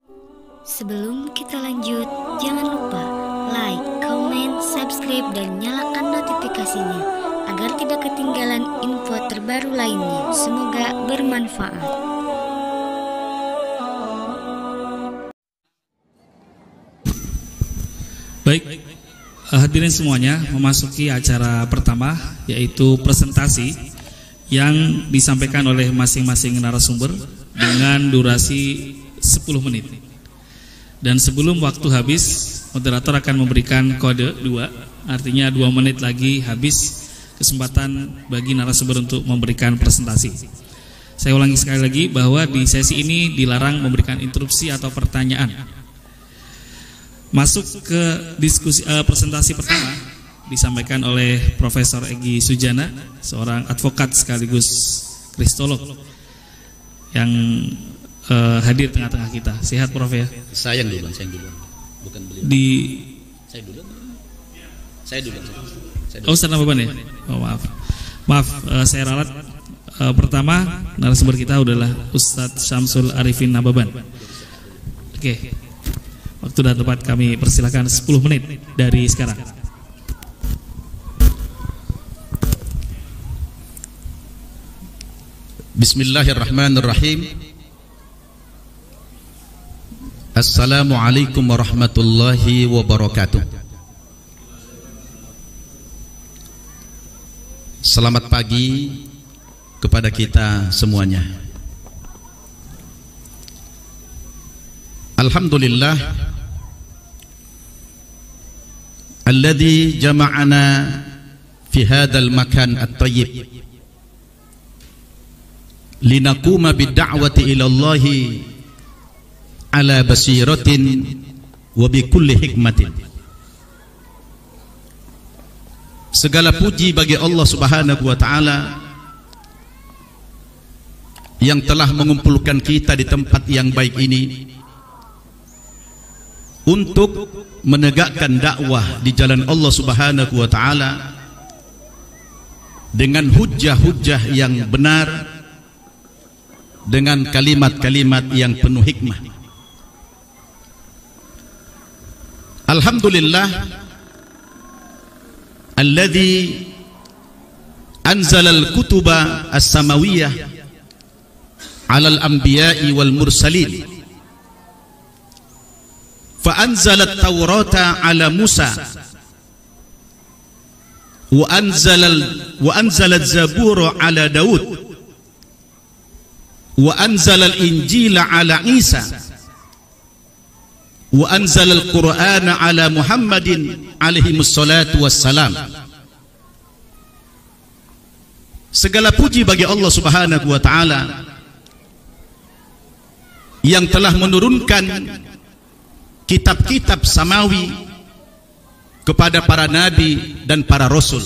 Sebelum kita lanjut, jangan lupa like, comment, subscribe, dan nyalakan notifikasinya agar tidak ketinggalan info terbaru lainnya. Semoga bermanfaat. Baik, hadirin semuanya, memasuki acara pertama yaitu presentasi yang disampaikan oleh masing-masing narasumber dengan durasi 10 menit. Dan sebelum waktu habis, moderator akan memberikan kode 2, artinya 2 menit lagi habis kesempatan bagi narasumber untuk memberikan presentasi. Saya ulangi sekali lagi bahwa di sesi ini dilarang memberikan interupsi atau pertanyaan. Masuk ke diskusi presentasi pertama disampaikan oleh Profesor Egy Sujana, seorang advokat sekaligus kristolog yang hadir tengah-tengah kita. Sehat Prof ya? Saya yang duluan. Bukan beliau. Saya duluan. Oh, Ustaz Nababan ya? Oh, maaf, saya ralat. Pertama narasumber kita adalah Ustadz Syamsul Arifin Nababan. Oke. Waktu sudah tepat, kami persilakan 10 menit dari sekarang. Bismillahirrahmanirrahim. Assalamualaikum warahmatullahi wabarakatuh. Selamat pagi kepada kita semuanya. Alhamdulillah alladzi jama'ana fi hadzal makan at-thayyib linaquma bid-da'wati ila Allah ala basiratin wa bi kulli hikmatin. Segala puji bagi Allah Subhanahu wa taala yang telah mengumpulkan kita di tempat yang baik ini untuk menegakkan dakwah di jalan Allah Subhanahu wa taala dengan hujjah-hujjah yang benar, dengan kalimat-kalimat yang penuh hikmah. Alhamdulillah alladzi anzala al-kutuba as-samawiyah 'ala al-anbiya'i wal mursalin. فأنزل التوراة على موسى وأنزل الزبور على داود وأنزل الإنجيل على عيسى وأنزل القرآن على محمد عليه الصلاة والسلام. Segala puji bagi Allah Subhanahu wa taala yang telah menurunkan kitab-kitab samawi kepada para nabi dan para rasul.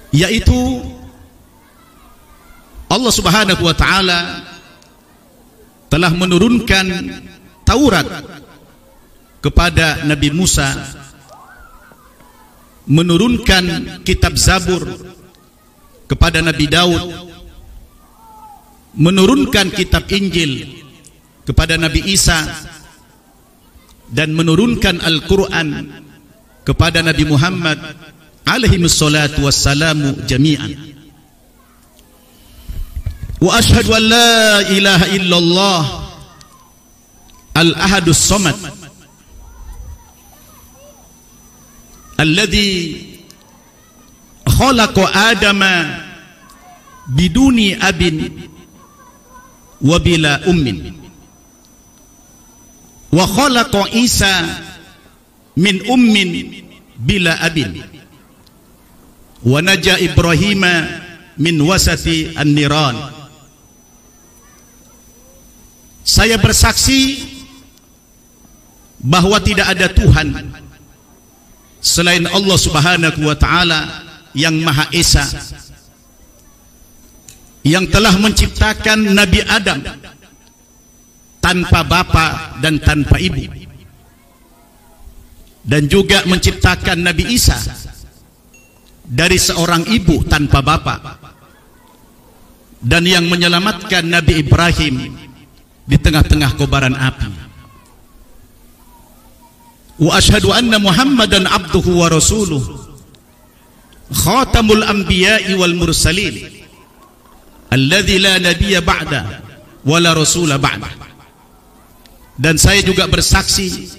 Yaitu Allah Subhanahu wa taala telah menurunkan Taurat kepada Nabi Musa, menurunkan kitab Zabur kepada Nabi Daud, menurunkan kitab Injil kepada Nabi Isa, dan menurunkan Al-Quran kepada Nabi Muhammad alaihi wassalatu wassalamu jami'an. Wa ashhadu an la ilaha illallah al-ahadus samad alladzi khalaqa adama biduni abin wa bila ummin wa khalaqa Isa min ummin bila abin wa naja Ibrahima min wasati an-niran. Saya bersaksi bahwa tidak ada Tuhan selain Allah Subhanahu wa taala yang Maha Esa, yang telah menciptakan Nabi Adam tanpa bapa dan tanpa ibu, dan juga menciptakan Nabi Isa dari seorang ibu tanpa bapa, dan yang menyelamatkan Nabi Ibrahim di tengah-tengah kobaran api. Wa asyhadu anna Muhammadan abduhu wa rasuluh khatamul anbiya'i wal mursalin alladzi la nabiyya ba'da wa la rasula ba'da. Dan saya juga bersaksi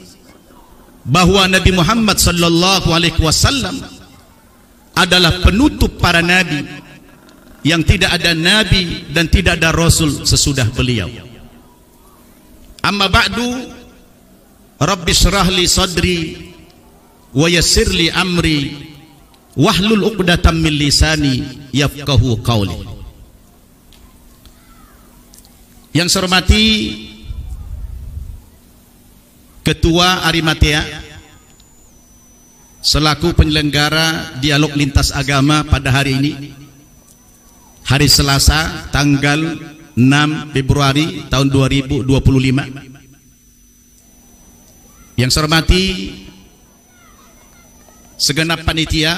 bahwa Nabi Muhammad sallallahu alaihi wasallam adalah penutup para nabi, yang tidak ada nabi dan tidak ada rasul sesudah beliau. Amma ba'du, Rabbi shrah li sadri wa yassir li amri wahlul 'uqdatam min lisani yafqahu qawli. Yang saya hormati Ketua Arimatea selaku penyelenggara dialog lintas agama pada hari ini, hari Selasa tanggal 6 Februari tahun 2025. Yang saya hormati segenap panitia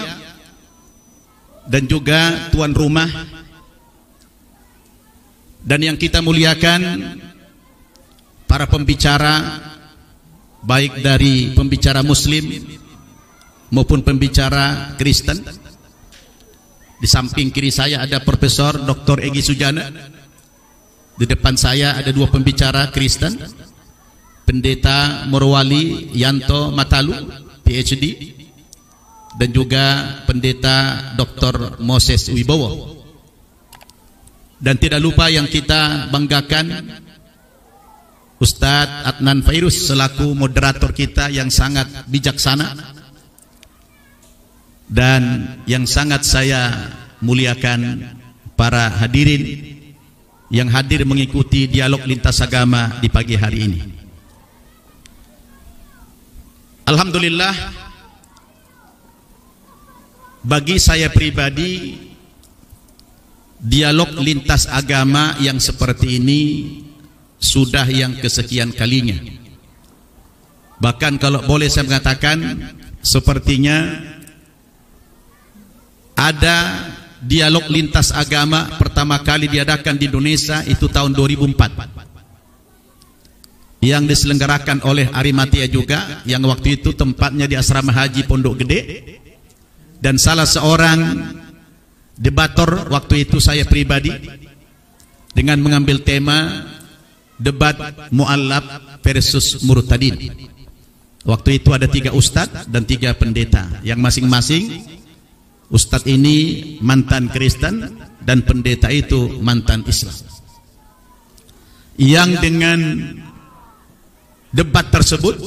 dan juga tuan rumah, dan yang kita muliakan para pembicara, baik dari pembicara muslim maupun pembicara Kristen. Di samping kiri saya ada Profesor Dr. Egy Sujana. Di depan saya ada dua pembicara Kristen, Pendeta Morwali Yanto Matalu, PhD, dan juga Pendeta Dr. Moses Wibowo. Dan tidak lupa yang kita banggakan, Ustadz Adnan Fairuz selaku moderator kita yang sangat bijaksana dan yang sangat saya muliakan, para hadirin yang hadir mengikuti dialog lintas agama di pagi hari ini. Alhamdulillah, bagi saya pribadi, dialog lintas agama yang seperti ini sudah yang kesekian kalinya. Bahkan kalau boleh saya mengatakan, sepertinya ada dialog lintas agama pertama kali diadakan di Indonesia itu tahun 2004, yang diselenggarakan oleh Arimatea juga, yang waktu itu tempatnya di Asrama Haji Pondok Gede, dan salah seorang debator waktu itu saya pribadi dengan mengambil tema debat mu'allaf versus murtadin. Waktu itu ada 3 ustadz dan 3 pendeta, yang masing-masing ustadz ini mantan Kristen dan pendeta itu mantan Islam. Yang dengan debat tersebut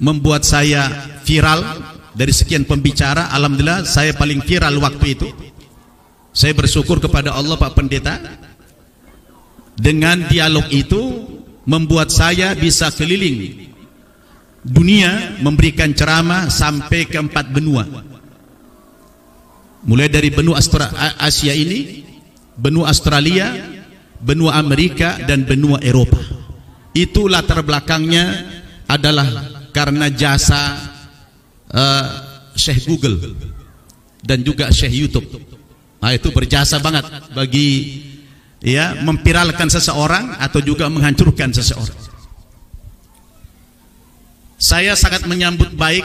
membuat saya viral. Dari sekian pembicara, alhamdulillah saya paling viral waktu itu. Saya bersyukur kepada Allah, Pak Pendeta, dengan dialog itu membuat saya bisa keliling dunia memberikan ceramah sampai ke 4 benua. Mulai dari benua Asia ini, benua Australia, benua Amerika, dan benua Eropa. Itu latar belakangnya adalah karena jasa Syekh Google dan juga Syekh YouTube. Nah, itu berjasa banget bagi memviralkan seseorang atau juga menghancurkan seseorang. Saya sangat menyambut baik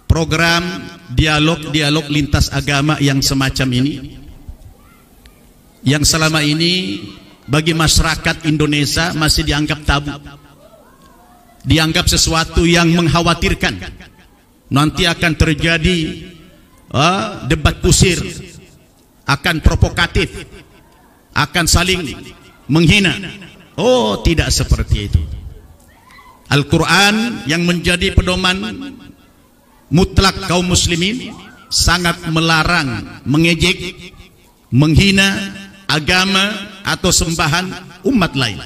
program dialog lintas agama yang semacam ini, yang selama ini bagi masyarakat Indonesia masih dianggap tabu, dianggap sesuatu yang mengkhawatirkan. Nanti akan terjadi debat kusir, akan provokatif, akan saling menghina. Oh, tidak seperti itu. Al-Quran yang menjadi pedoman mutlak kaum muslimin sangat melarang mengejek, menghina agama atau sembahan umat lain.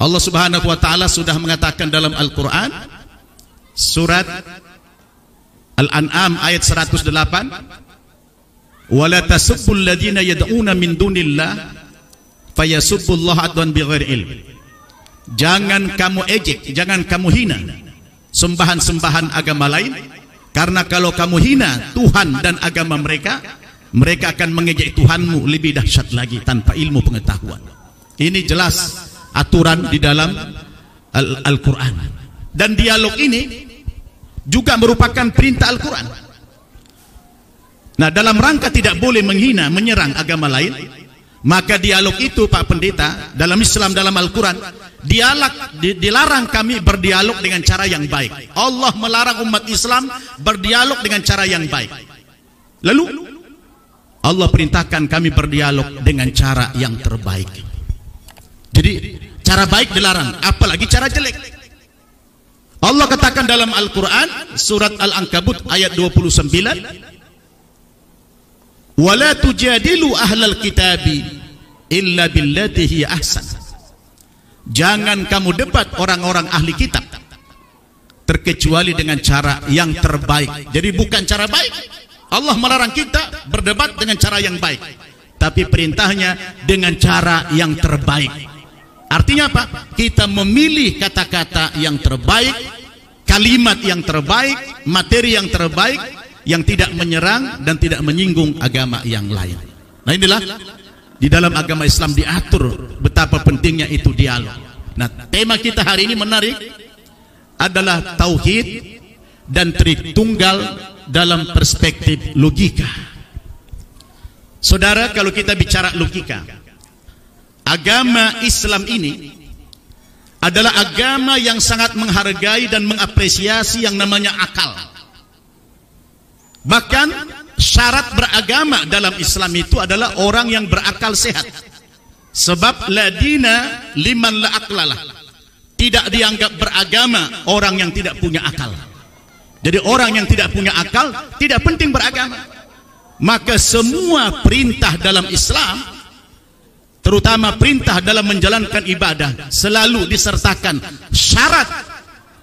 Allah Subhanahu wa taala sudah mengatakan dalam Al-Quran surat Al-An'am ayat 108, "Wala tasubbul ladzina yad'una min dunillah fayasubbullaha adwan bighairi ilm." Jangan kamu ejek, jangan kamu hina sembahan-sembahan agama lain, karena kalau kamu hina Tuhan dan agama mereka, mereka akan mengejek Tuhanmu lebih dahsyat lagi tanpa ilmu pengetahuan. Ini jelas aturan di dalam Al-Quran. Dan dialog ini juga merupakan perintah Al-Quran. Nah, dalam rangka tidak boleh menghina, menyerang agama lain, maka dialog itu Pak Pendeta, dalam Islam, dalam Al-Quran, dilarang kami berdialog dengan cara yang baik. Allah melarang umat Islam berdialog dengan cara yang baik. Lalu Allah perintahkan kami berdialog dengan cara yang terbaik. Jadi cara baik dilarang, apalagi cara jelek. Allah katakan dalam Al-Quran surat Al-Ankabut ayat 29, wala tujadilu ahlal kitabi illa billati hiya ahsan. Jangan kamu debat orang-orang ahli kitab terkecuali dengan cara yang terbaik. Jadi bukan cara baik. Allah melarang kita berdebat dengan cara yang baik, tapi perintahnya dengan cara yang terbaik. Artinya apa? Kita memilih kata-kata yang terbaik, kalimat yang terbaik, materi yang terbaik, yang tidak menyerang dan tidak menyinggung agama yang lain. Nah, inilah di dalam agama Islam diatur betapa pentingnya itu dialog. Nah, tema kita hari ini menarik, adalah tauhid dan Tritunggal dalam perspektif logika. Saudara, kalau kita bicara logika, agama Islam ini adalah agama yang sangat menghargai dan mengapresiasi yang namanya akal. Bahkan syarat beragama dalam Islam itu adalah orang yang berakal sehat. Sebab ladina liman la aqlalah, tidak dianggap beragama orang yang tidak punya akal. Jadi orang yang tidak punya akal tidak penting beragama. Maka semua perintah dalam Islam, terutama perintah dalam menjalankan ibadah, selalu disertakan syarat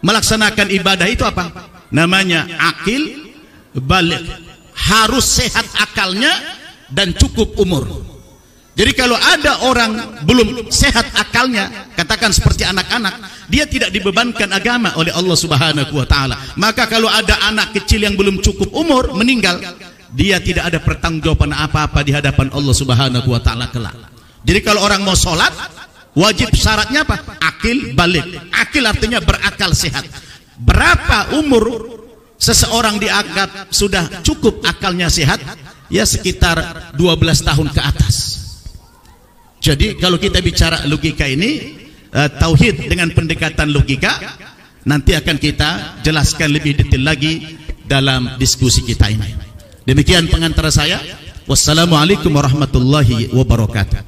melaksanakan ibadah itu apa? Namanya akil balik. Harus sehat akalnya dan cukup umur. Jadi kalau ada orang belum sehat akalnya, katakan seperti anak-anak, dia tidak dibebankan agama oleh Allah Subhanahu wa taala. Maka kalau ada anak kecil yang belum cukup umur meninggal, dia tidak ada pertanggungjawaban apa-apa di hadapan Allah Subhanahu wa taala kelak. Jadi kalau orang mau sholat, wajib syaratnya apa? Akil balik. Akil artinya berakal sehat. Berapa umur seseorang dianggap sudah cukup akalnya sehat? Ya sekitar 12 tahun ke atas. Jadi kalau kita bicara logika ini, tauhid dengan pendekatan logika, nanti akan kita jelaskan lebih detail lagi dalam diskusi kita ini. Demikian pengantar saya. Wassalamualaikum warahmatullahi wabarakatuh.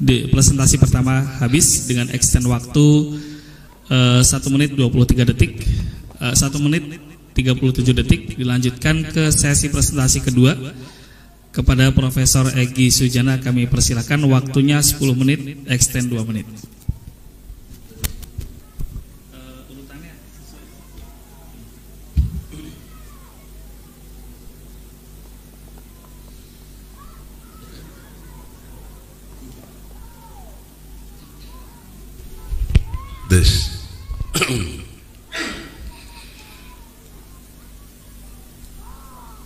Di presentasi pertama habis dengan extend waktu 1 menit 23 detik, 1 menit 37 detik. Dilanjutkan ke sesi presentasi kedua. Kepada Profesor Egy Sujana kami persilakan, waktunya 10 menit, extend 2 menit.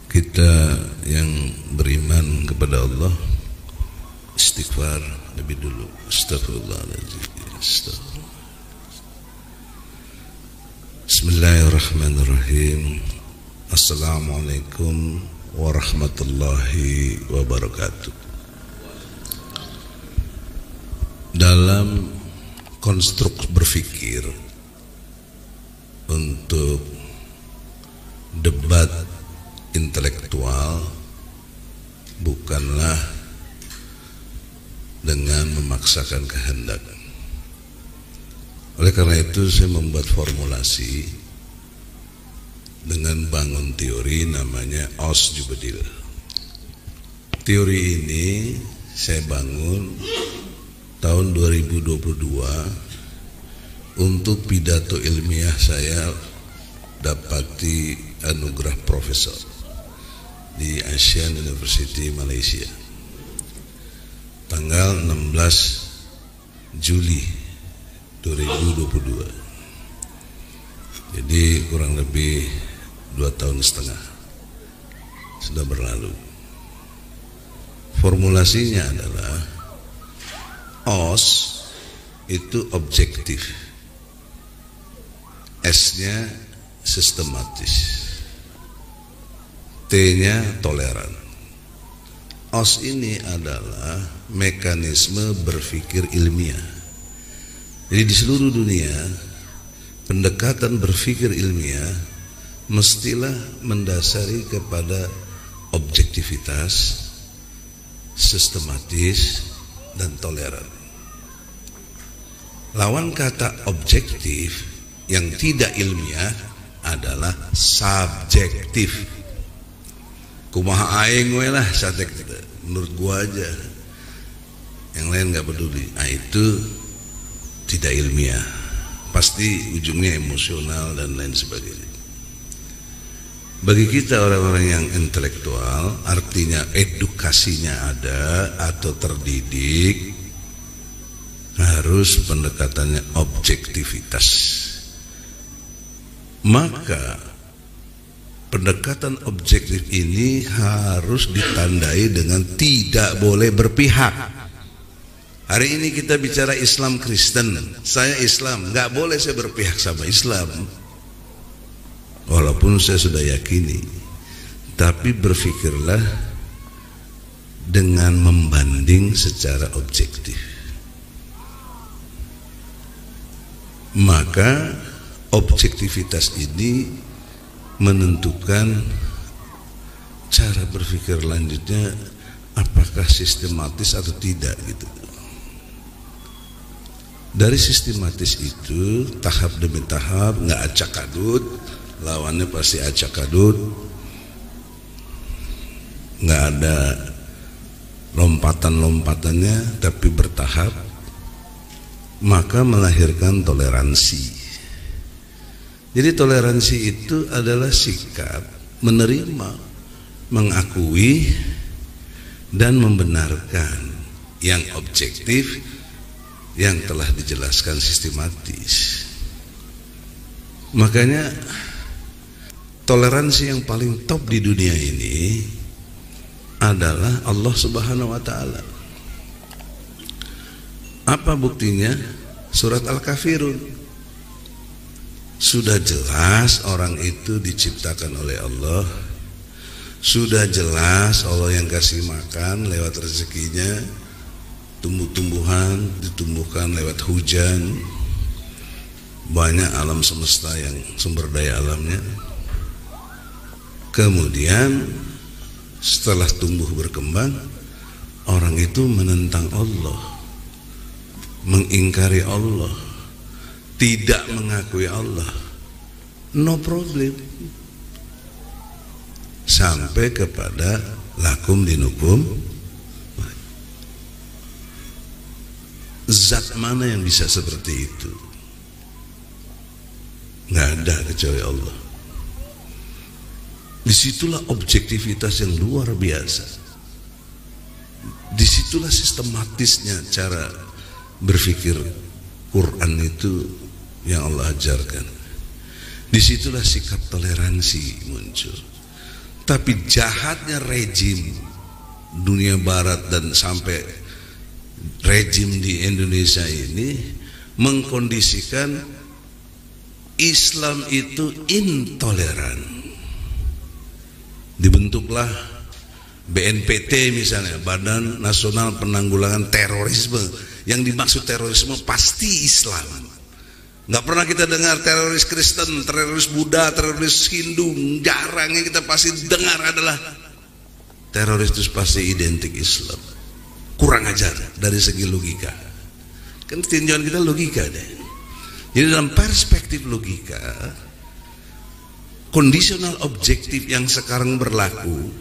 Kita yang beriman kepada Allah istighfar lebih dulu. Astagfirullahaladzim. Bismillahirrahmanirrahim. Assalamualaikum warahmatullahi wabarakatuh. Dalam konstruk berpikir untuk debat intelektual bukanlah dengan memaksakan kehendak. Oleh karena itu saya membuat formulasi dengan bangun teori namanya Ausjubedil. Teori ini saya bangun tahun 2022 untuk pidato ilmiah saya dapati anugerah profesor di Asian University Malaysia tanggal 16 Juli 2022. Jadi kurang lebih 2,5 tahun sudah berlalu. Formulasinya adalah OS itu objektif, S-nya sistematis, T-nya toleran. OS ini adalah mekanisme berpikir ilmiah. Jadi di seluruh dunia pendekatan berpikir ilmiah mestilah mendasari kepada objektivitas, sistematis, dan toleran. Lawan kata objektif yang tidak ilmiah adalah subjektif. Kumaha aing we lah satek, menurut gua aja, yang lain nggak peduli. Nah, itu tidak ilmiah, pasti ujungnya emosional dan lain sebagainya. Bagi kita orang-orang yang intelektual, artinya edukasinya ada atau terdidik, harus pendekatannya objektivitas. Maka pendekatan objektif ini harus ditandai dengan tidak boleh berpihak. Hari ini kita bicara Islam Kristen, saya Islam, nggak boleh saya berpihak sama Islam, walaupun saya sudah yakini. Tapi berpikirlah dengan membanding secara objektif. Maka objektivitas ini menentukan cara berpikir lanjutnya, apakah sistematis atau tidak gitu. Dari sistematis itu tahap demi tahap, nggak acak-adut, lawannya pasti acak-adut, nggak ada lompatan-lompatannya, tapi bertahap, maka melahirkan toleransi. Jadi toleransi itu adalah sikap menerima, mengakui, dan membenarkan yang objektif yang telah dijelaskan sistematis. Makanya toleransi yang paling top di dunia ini adalah Allah Subhanahu wa Ta'ala. Apa buktinya? Surat Al-Kafirun. Sudah jelas orang itu diciptakan oleh Allah, sudah jelas Allah yang kasih makan lewat rezekinya, tumbuh-tumbuhan ditumbuhkan lewat hujan, banyak alam semesta yang sumber daya alamnya. Kemudian setelah tumbuh berkembang, orang itu menentang Allah, mengingkari Allah, tidak mengakui Allah, no problem, sampai kepada lakum dinukum. Zat mana yang bisa seperti itu? Nggak ada kecuali Allah. Disitulah objektivitas yang luar biasa. Disitulah sistematisnya cara berpikir Quran itu yang Allah ajarkan. Disitulah sikap toleransi muncul. Tapi jahatnya rejim dunia barat dan sampai rejim di Indonesia ini mengkondisikan Islam itu intoleran. Dibentuklah BNPT misalnya, Badan Nasional Penanggulangan Terorisme. Yang dimaksud terorisme pasti Islam. Nggak pernah kita dengar teroris Kristen, teroris Buddha, teroris Hindu. Jarang yang kita pasti dengar adalah teroris itu pasti identik Islam. Kurang ajar dari segi logika. Kan tinjauan kita logika deh. Jadi dalam perspektif logika, kondisional objektif yang sekarang berlaku,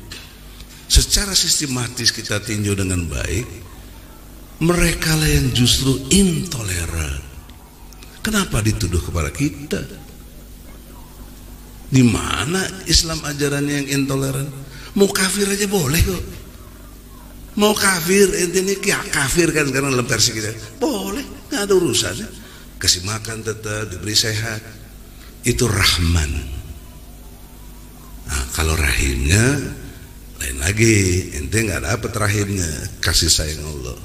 secara sistematis kita tinjau dengan baik, mereka lah yang justru intoleran. Kenapa dituduh kepada kita? Di mana Islam ajarannya yang intoleran? Mau kafir aja boleh kok. Mau kafir, ini kafir kan sekarang dalam versi kita. Boleh, nggak ada urusannya. kasih makan tetap, diberi sehat, itu Rahman. Nah, kalau rahimnya lain lagi, ente nggak dapat rahimnya, kasih sayang Allah.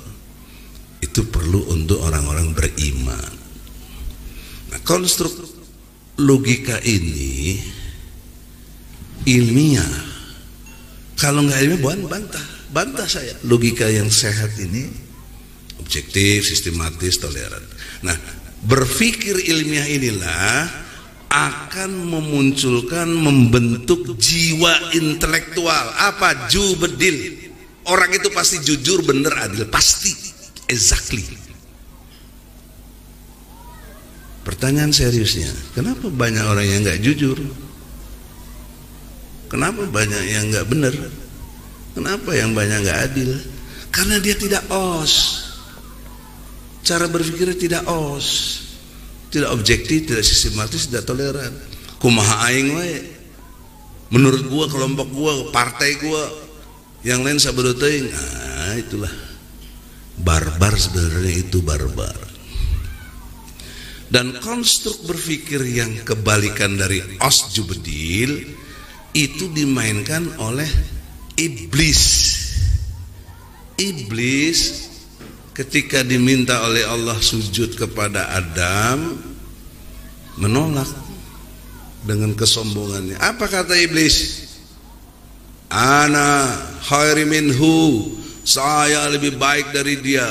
Itu perlu untuk orang-orang beriman. Nah, konstruk logika ini ilmiah. Kalau nggak ilmiah, bantah saya. Logika yang sehat ini objektif, sistematis, toleran. Nah, berpikir ilmiah inilah akan memunculkan, membentuk jiwa intelektual. Apa? Jubedil. Orang itu pasti jujur, benar, adil, pasti, exactly. Pertanyaan seriusnya, kenapa banyak orang yang nggak jujur? Kenapa banyak yang nggak benar? Kenapa yang banyak nggak adil? Karena dia tidak os. Cara berpikirnya tidak os, tidak objektif, tidak sistematis, tidak toleran. Kumaha aing wae. Menurut gua, kelompok gua, partai gua, yang lain sabedo teuing. Nah, itulah barbar, sebenarnya itu barbar. Dan konstruk berpikir yang kebalikan dari os jubedil itu dimainkan oleh iblis. Iblis ketika diminta oleh Allah sujud kepada Adam, menolak dengan kesombongannya. Apa kata iblis? Ana khairi minhu, saya lebih baik dari dia,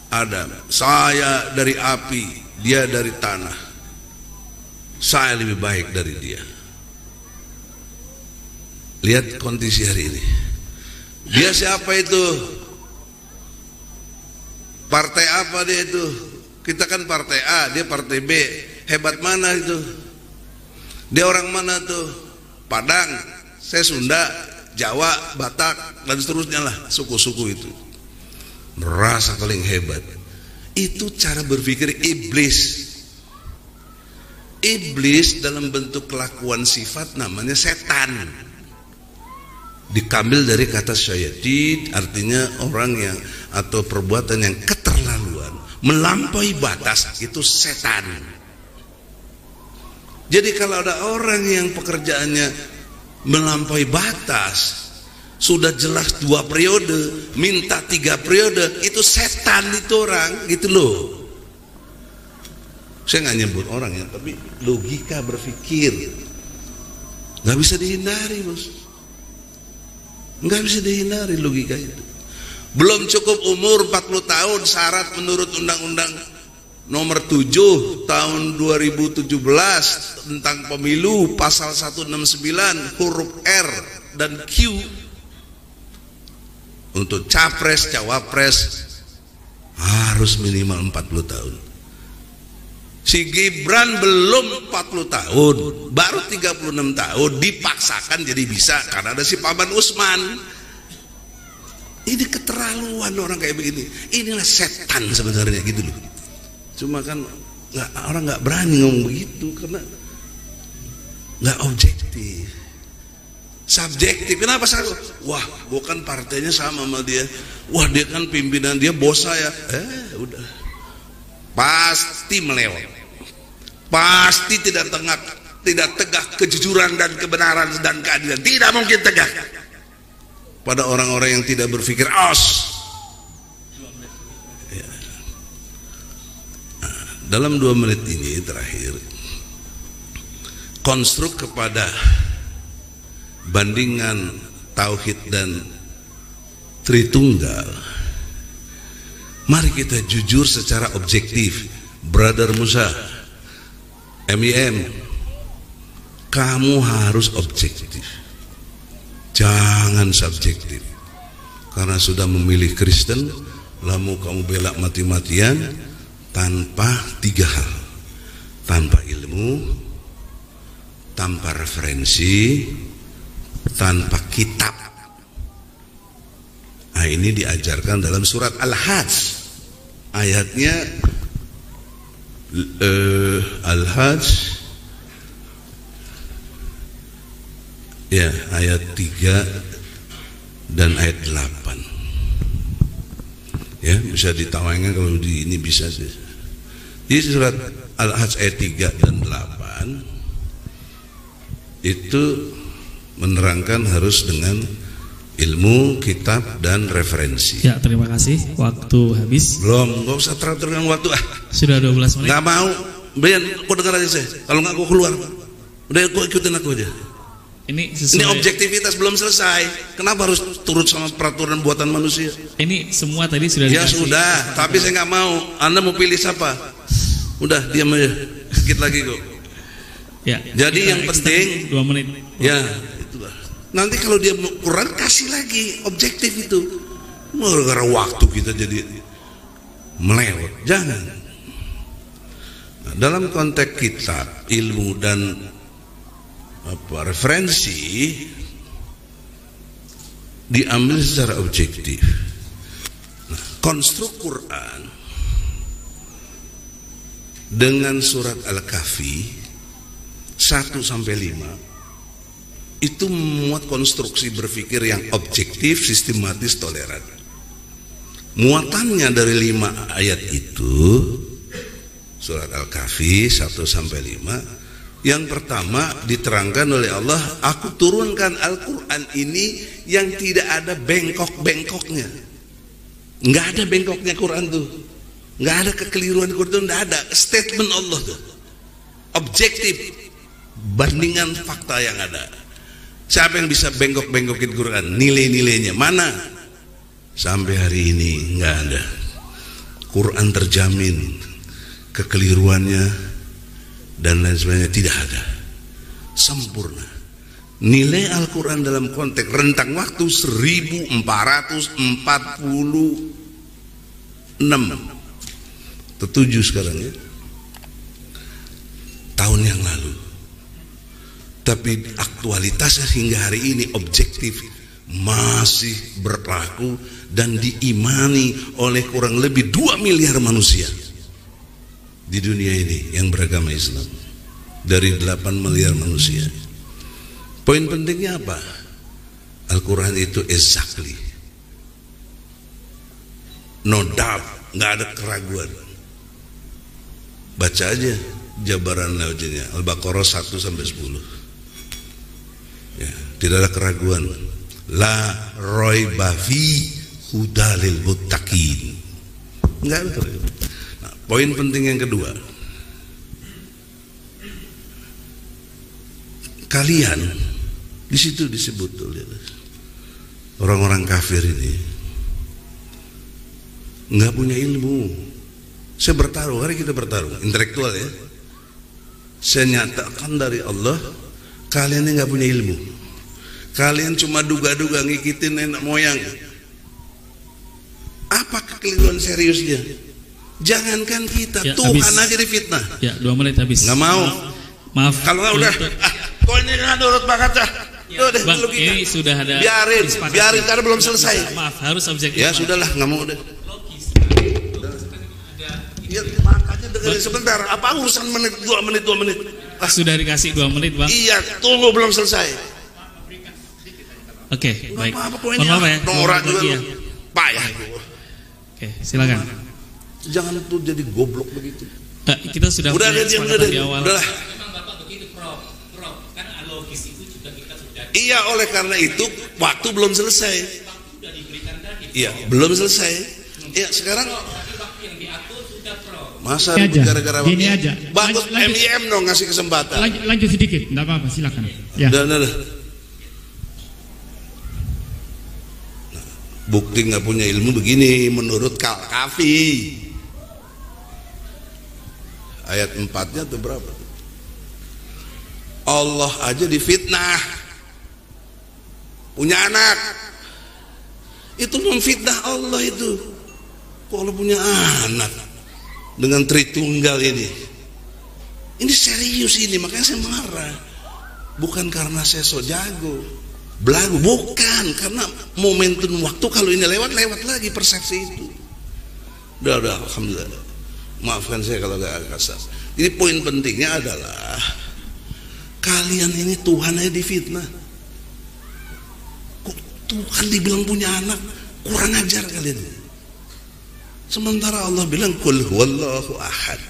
Adam. Saya dari api, dia dari tanah. Saya lebih baik dari dia. Lihat kondisi hari ini. Dia siapa itu? Partai apa dia itu? Kita kan partai A, dia partai B. Hebat mana itu? Dia orang mana tuh? Padang, saya Sunda, Jawa, Batak, dan seterusnya lah, suku-suku itu. Merasa paling hebat. Itu cara berpikir iblis. Iblis dalam bentuk kelakuan sifat namanya setan. Dikambil dari kata syaitan, artinya orang yang atau perbuatan yang keterlaluan, melampaui batas, itu setan. Jadi kalau ada orang yang pekerjaannya melampaui batas, sudah jelas 2 periode, minta 3 periode, itu setan itu orang, gitu loh. Saya nggak nyebut orang ya, tapi logika berpikir nggak bisa dihindari, bos. Nggak bisa dihindari logika itu. Belum cukup umur 40 tahun syarat menurut Undang-Undang Nomor 7 Tahun 2017 tentang pemilu, pasal 169 huruf R dan Q, untuk capres cawapres harus minimal 40 tahun. Si Gibran belum 40 tahun, baru 36 tahun, dipaksakan jadi bisa karena ada si Paman Usman. Ini keterlaluan orang kayak begini. Inilah setan sebenarnya, gitu loh. Cuma kan orang nggak berani ngomong begitu karena nggak objektif, subjektif. Kenapa saya? Wah, bukan partainya sama dia. Wah, dia kan pimpinan, dia bos saya. Udah, pasti melewat. Pasti tidak tegak kejujuran dan kebenaran dan keadilan. Tidak mungkin tegak pada orang-orang yang tidak berpikir os. Ya. Nah, dalam 2 menit ini terakhir, konstruk kepada bandingan tauhid dan Tritunggal. Mari kita jujur secara objektif. Brother Musa, MIM, kamu harus objektif, jangan subjektif. Karena sudah memilih Kristen, lalu kamu bela mati-matian tanpa 3 hal: tanpa ilmu, tanpa referensi, tanpa kitab. Nah, ini diajarkan dalam surat Al-Hajj, ayatnya Al-Hajj ya, ayat 3 dan ayat 8 ya, bisa ditawangkan kalau di ini bisa sih. Di surat Al-Hajj ayat 3 dan 8 itu menerangkan harus dengan ilmu, kitab, dan referensi. Ya, terima kasih. Waktu habis. Belum, nggak usah teratur dengan waktu. Sudah 12 menit. Nggak mau. Biar kau dengar aja saya. Kalau nggak kau keluar. Udah kau ikutin aku aja. Ini objektivitas belum selesai. Kenapa harus turut sama peraturan buatan manusia? Ini semua tadi sudah ya dikasih. Sudah, tapi saya nggak mau. Anda mau pilih siapa? Udah, diam aja. Sedikit lagi kok. Ya. Jadi yang penting 2 menit. Ya, itulah. Nanti kalau dia kurang kasih lagi objektif itu. Gara-gara waktu kita jadi melewat. Jangan. Nah, dalam konteks kitab, ilmu dan referensi diambil secara objektif. Nah, konstruk Quran dengan surat Al-Kahfi 1 sampai 5 itu memuat konstruksi berpikir yang objektif, sistematis, toleran. Muatannya dari 5 ayat itu, surat Al-Kahfi 1 sampai 5. Yang pertama diterangkan oleh Allah, aku turunkan Al-Quran ini yang tidak ada bengkok-bengkoknya. Nggak ada bengkoknya Quran tuh, nggak ada kekeliruan Quran tuh, nggak ada. Statement Allah tuh objektif, bandingan fakta yang ada. Siapa yang bisa bengkok-bengkokin Quran? Nilai-nilainya mana? Sampai hari ini nggak ada. Quran terjamin kekeliruannya dan lain sebagainya tidak ada, sempurna. Nilai Al-Quran dalam konteks rentang waktu 1446 tertuju sekarang ya, tahun yang lalu. Tapi aktualitasnya hingga hari ini objektif masih berlaku dan diimani oleh kurang lebih 2 miliar manusia di dunia ini yang beragama Islam, dari 8 miliar manusia. Poin pentingnya apa? Al-Quran itu exactly, no doubt, nggak ada keraguan. Baca aja jabaran laujnya Al-Baqarah 1 sampai 10. Ya, tidak ada keraguan. La raiba fi hudalil muttaqin. Nggak ada keraguan. Poin penting yang kedua, kalian di situ disebut orang-orang kafir ini nggak punya ilmu. Saya bertaruh, hari kita bertaruh intelektual ya. Saya nyatakan dari Allah, kalian ini nggak punya ilmu. Kalian cuma duga-duga ngikitin nenek moyang. Apa kekeliruan seriusnya? Jangankan kita, ya, Tuhan habis. Aja difitnah. Ya, 2 menit habis. Nggak mau. Maaf. Kalau nggak udah, kau ini nggak nurut banget dah. Ya, Bang, ini sudah ada. Biarin karena belum selesai. Maaf, harus objektif. Ya sudahlah, nggak mau deh. Ya, makanya dengerin sebentar. Apa urusan menit 2 menit? Sudah dikasih 2 menit, Bang. Iya, tunggu belum selesai. Oke, baik. Mohon maaf ya. Norak juga ya. Payah. Oke, silakan. Jangan tuh jadi goblok begitu. Kita sudah di awal. Udahlah. Memang Bapak begitu, Prof. Kan logis itu juga kita sudah. Iya, oleh karena itu waktu belum selesai. Waktu sudah diberikan tadi. Iya, belum selesai. Iya, sekarang waktu yang diatur sudah, Prof. Masa gara-gara gini aja. Bagus MIM dong ngasih kesempatan. Lanjut sedikit, enggak apa-apa, silakan. Ya. Udah. Bukti nggak punya ilmu begini menurut Al-Kahfi ayat 4-nya tuh berapa? Allah aja difitnah punya anak, itu memfitnah Allah itu. Kalau punya anak dengan Tritunggal ini serius ini, makanya saya marah. Bukan karena saya so jago belagu, bukan, karena momentum waktu kalau ini lewat lagi persepsi itu. Udah, alhamdulillah. Maafkan saya kalau gak kasar. Jadi poin pentingnya adalah kalian ini Tuhan aja difitnah. Kok Tuhan dibilang punya anak? Kurang ajar kalian. Sementara Allah bilang kul huwallahu ahad.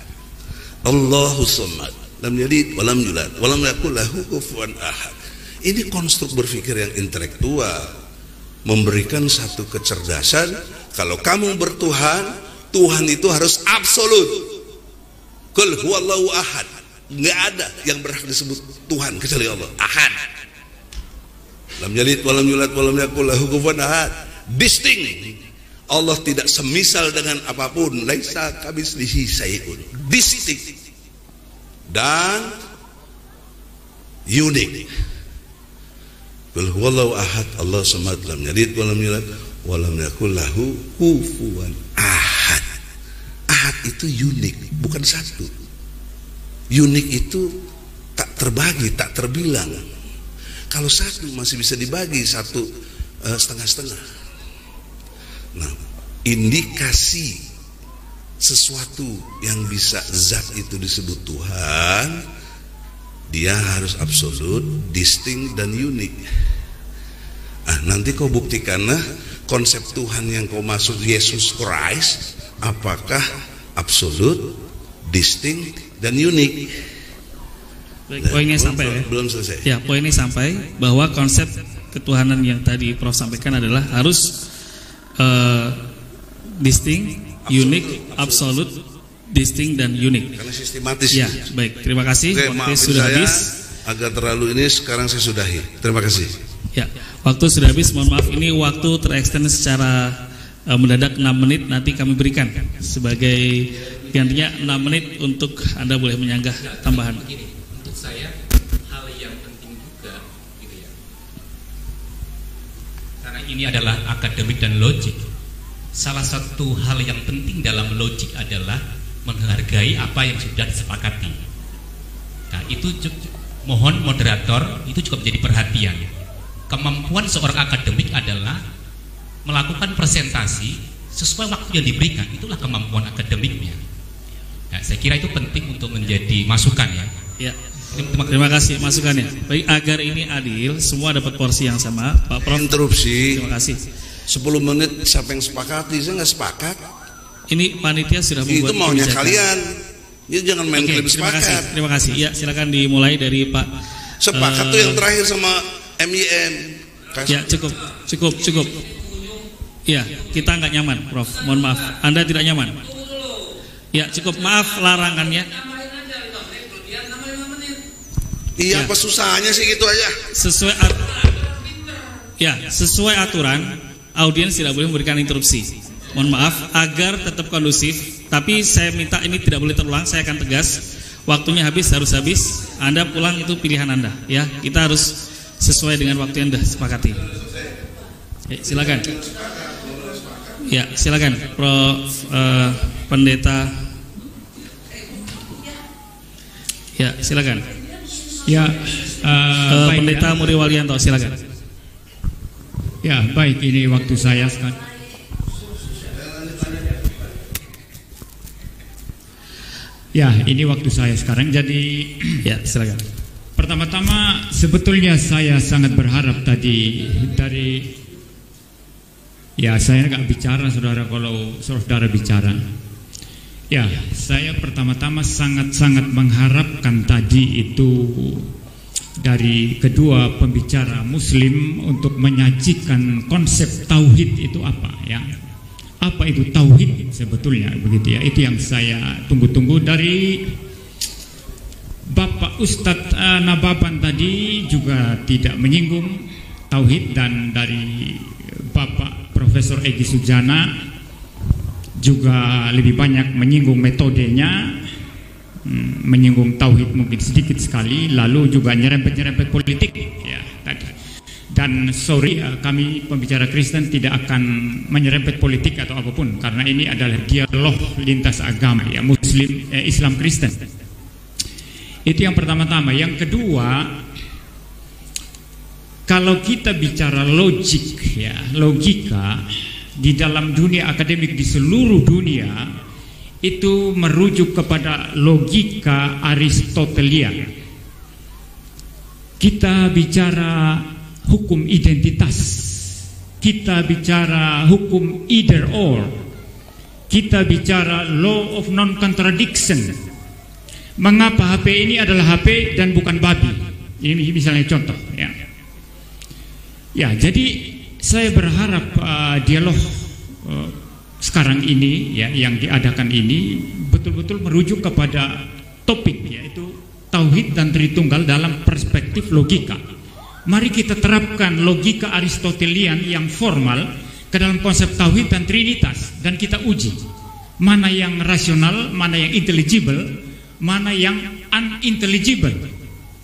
Allahus samad, lam yalid wa lam yulad wa lam yakul lahu kufuwan ahad. Ini konstruk berpikir yang intelektual, memberikan satu kecerdasan. Kalau kamu bertuhan, Tuhan itu harus absolut. Qul huwallahu ahad. Nggak ada yang berhak disebut Tuhan kecuali Allah. Ahad. Lam yalid wa lam yulad wa lam yakul lahu kufuwan ahad. Distinct. Allah tidak semisal dengan apapun. Laisa kamitslihi syai'un. Distinct dan unik. Qul huwallahu ahad, Allah samad, lam yalid wa lam yulad wa lam yakul lahu kufuwan ahad. Ahad itu unik, bukan satu. Unik itu tak terbagi, tak terbilang. Kalau satu masih bisa dibagi, satu setengah-setengah. Nah, indikasi sesuatu yang bisa zat itu disebut Tuhan, dia harus absolut, distinct dan unik. Nanti kau buktikan konsep Tuhan yang kau maksud Yesus Christ, apakah absolut, distinct dan unik. Baik, poinnya sampai ya? Belum selesai. Ya, poinnya sampai bahwa konsep ketuhanan yang tadi Prof sampaikan adalah harus distinct, unik, absolut, distinct dan unik. Karena sistematis. Ya, baik. Terima kasih. Oke, waktu sudah habis. Agak terlalu ini, sekarang saya sudahi. Terima kasih. Ya, waktu sudah habis. Mohon maaf, ini waktu terextend secara mendadak 6 menit. Nanti kami berikan sebagai gantinya 6 menit untuk Anda boleh menyanggah tambahan. Untuk saya hal yang penting juga gitu ya. Karena ini adalah akademik dan logik. Salah satu hal yang penting dalam logik adalah menghargai apa yang sudah disepakati. Nah, itu mohon moderator itu juga menjadi perhatian. Kemampuan seorang akademik adalah melakukan presentasi sesuai waktu yang diberikan. Itulah kemampuan akademiknya. Nah, saya kira itu penting untuk menjadi masukan ya. Ya. Terima kasih masukannya. Baik, agar ini adil, semua dapat porsi yang sama. Pak Prof. Interupsi. Terima kasih. 10 menit siapa yang sepakati? Saya nggak sepakat. Ini panitia sudah membuat itu maunya kebijakan. kalian. Ini jangan main Oke, klaim terima kasih. sepakat. Terima kasih. Ya, silakan dimulai dari Pak. Sepakat tuh yang terakhir sama MIM. Ya, cukup. Ya, kita nggak nyaman, Prof. Mohon maaf. Anda tidak nyaman. Ya, cukup. Maaf larangannya. Iya, Ya. apa susahnya sih gitu aja? Sesuai aturan, audiens tidak boleh memberikan interupsi. Mohon maaf, agar tetap kondusif. Tapi saya minta ini tidak boleh terulang. Saya akan tegas. Waktunya harus habis. Anda pulang itu pilihan Anda. Ya, kita harus sesuai dengan waktu yang sudah sepakati. Silakan. Ya, silakan, Prof. Pendeta. Ya, silakan. Ya, baik, Pendeta Muri Walianto, silakan. Ya, baik, ini waktu saya sekarang. Ya, ini waktu saya sekarang. Jadi, ya, silakan. Pertama-tama, sebetulnya saya sangat berharap tadi dari, ya saya nggak bicara, saudara, kalau saudara bicara. Ya, saya pertama-tama sangat-sangat mengharapkan tadi itu dari kedua pembicara Muslim untuk menyajikan konsep tauhid itu apa ya? Apa itu tauhid sebetulnya begitu ya? Itu yang saya tunggu-tunggu dari Bapak Ustadz Nababan tadi juga tidak menyinggung tauhid, dan dari Bapak Profesor Egy Sujana juga lebih banyak menyinggung metodenya, menyinggung tauhid mungkin sedikit sekali, lalu juga nyerempet-nyerempet politik ya tadi. Dan sorry, kami pembicara Kristen tidak akan menyerempet politik atau apapun, karena ini adalah dialog lintas agama ya, Muslim, Islam, Kristen. Itu yang pertama-tama. Yang kedua, kalau kita bicara logik ya, logika di dalam dunia akademik di seluruh dunia itu merujuk kepada logika Aristotelian. Kita bicara hukum identitas, kita bicara hukum either or, kita bicara law of non-contradiction, Mengapa HP ini adalah HP dan bukan babi? Ini misalnya contoh ya. Ya, jadi saya berharap dialog sekarang ini ya yang diadakan ini betul-betul merujuk kepada topik, yaitu tauhid dan Tritunggal dalam perspektif logika. Mari kita terapkan logika Aristotelian yang formal ke dalam konsep tauhid dan trinitas, dan kita uji mana yang rasional, mana yang intelligible, mana yang unintelligible.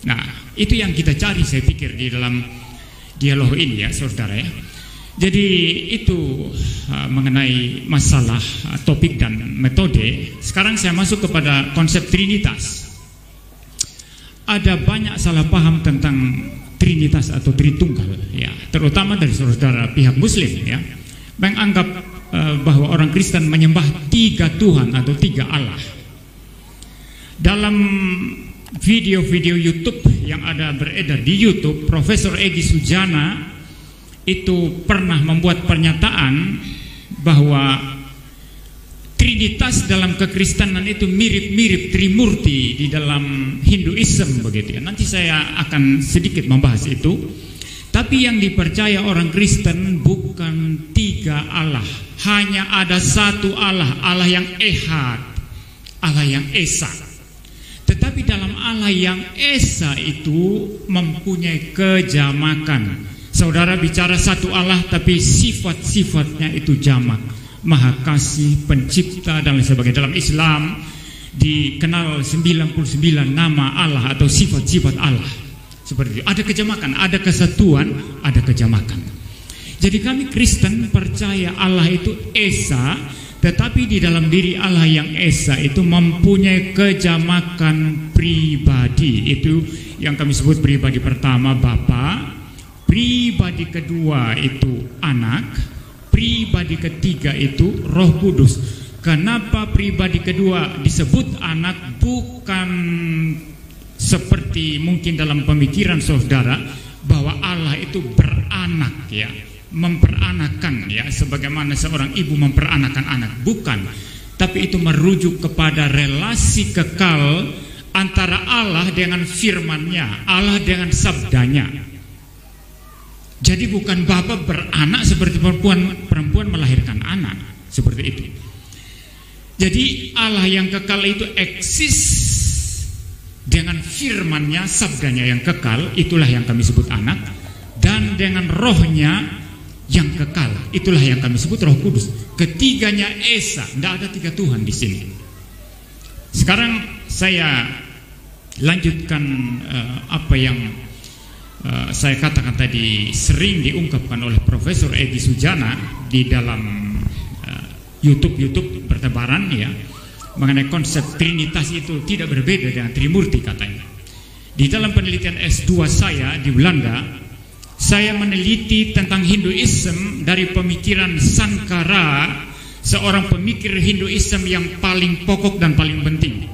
Nah, itu yang kita cari saya pikir di dalam dialog ini ya saudara ya. Jadi itu mengenai masalah topik dan metode. Sekarang saya masuk kepada konsep trinitas. Ada banyak salah paham tentang trinitas atau Tritunggal ya, terutama dari saudara pihak Muslim ya, menganggap bahwa orang Kristen menyembah 3 Tuhan atau 3 Allah. Dalam video-video YouTube yang ada beredar di YouTube, Profesor Egy Sujana itu pernah membuat pernyataan bahwa Trinitas dalam kekristenan itu mirip-mirip Trimurti di dalam Hinduism begitu ya. Nanti saya akan sedikit membahas itu. Tapi yang dipercaya orang Kristen bukan 3 Allah, hanya ada 1 Allah, Allah yang Ehad, Allah yang Esa. Tetapi dalam Allah yang Esa itu mempunyai kejamakan. Saudara bicara 1 Allah tapi sifat-sifatnya itu jamak. Maha kasih, pencipta dan lain sebagainya. Dalam Islam dikenal 99 nama Allah atau sifat-sifat Allah. Seperti itu. Ada kejamakan, ada kesatuan, ada kejamakan. Jadi kami Kristen percaya Allah itu Esa, tetapi di dalam diri Allah yang Esa itu mempunyai kejamakan pribadi. Itu yang kami sebut pribadi pertama Bapa, pribadi kedua itu Anak, pribadi ketiga itu Roh Kudus. Kenapa pribadi kedua disebut Anak? Bukan seperti mungkin dalam pemikiran saudara bahwa Allah itu beranak ya, memperanakan ya, sebagaimana seorang ibu memperanakan anak. Bukan, tapi itu merujuk kepada relasi kekal antara Allah dengan firman-Nya, Allah dengan sabdanya. Jadi bukan Bapa beranak seperti perempuan melahirkan anak, seperti itu. Jadi Allah yang kekal itu eksis dengan firman-Nya, sabdanya yang kekal, itulah yang kami sebut Anak, dan dengan Roh-Nya yang kekal, itulah yang kami sebut Roh Kudus. Ketiganya Esa, tidak ada 3 Tuhan di sini. Sekarang saya lanjutkan apa yang saya katakan tadi sering diungkapkan oleh Profesor Egy Sujana di dalam YouTube bertebaran ya, mengenai konsep Trinitas itu tidak berbeda dengan Trimurti katanya. Di dalam penelitian S2 saya di Belanda, saya meneliti tentang Hinduism dari pemikiran Sankara, seorang pemikir Hinduism yang paling pokok dan paling penting.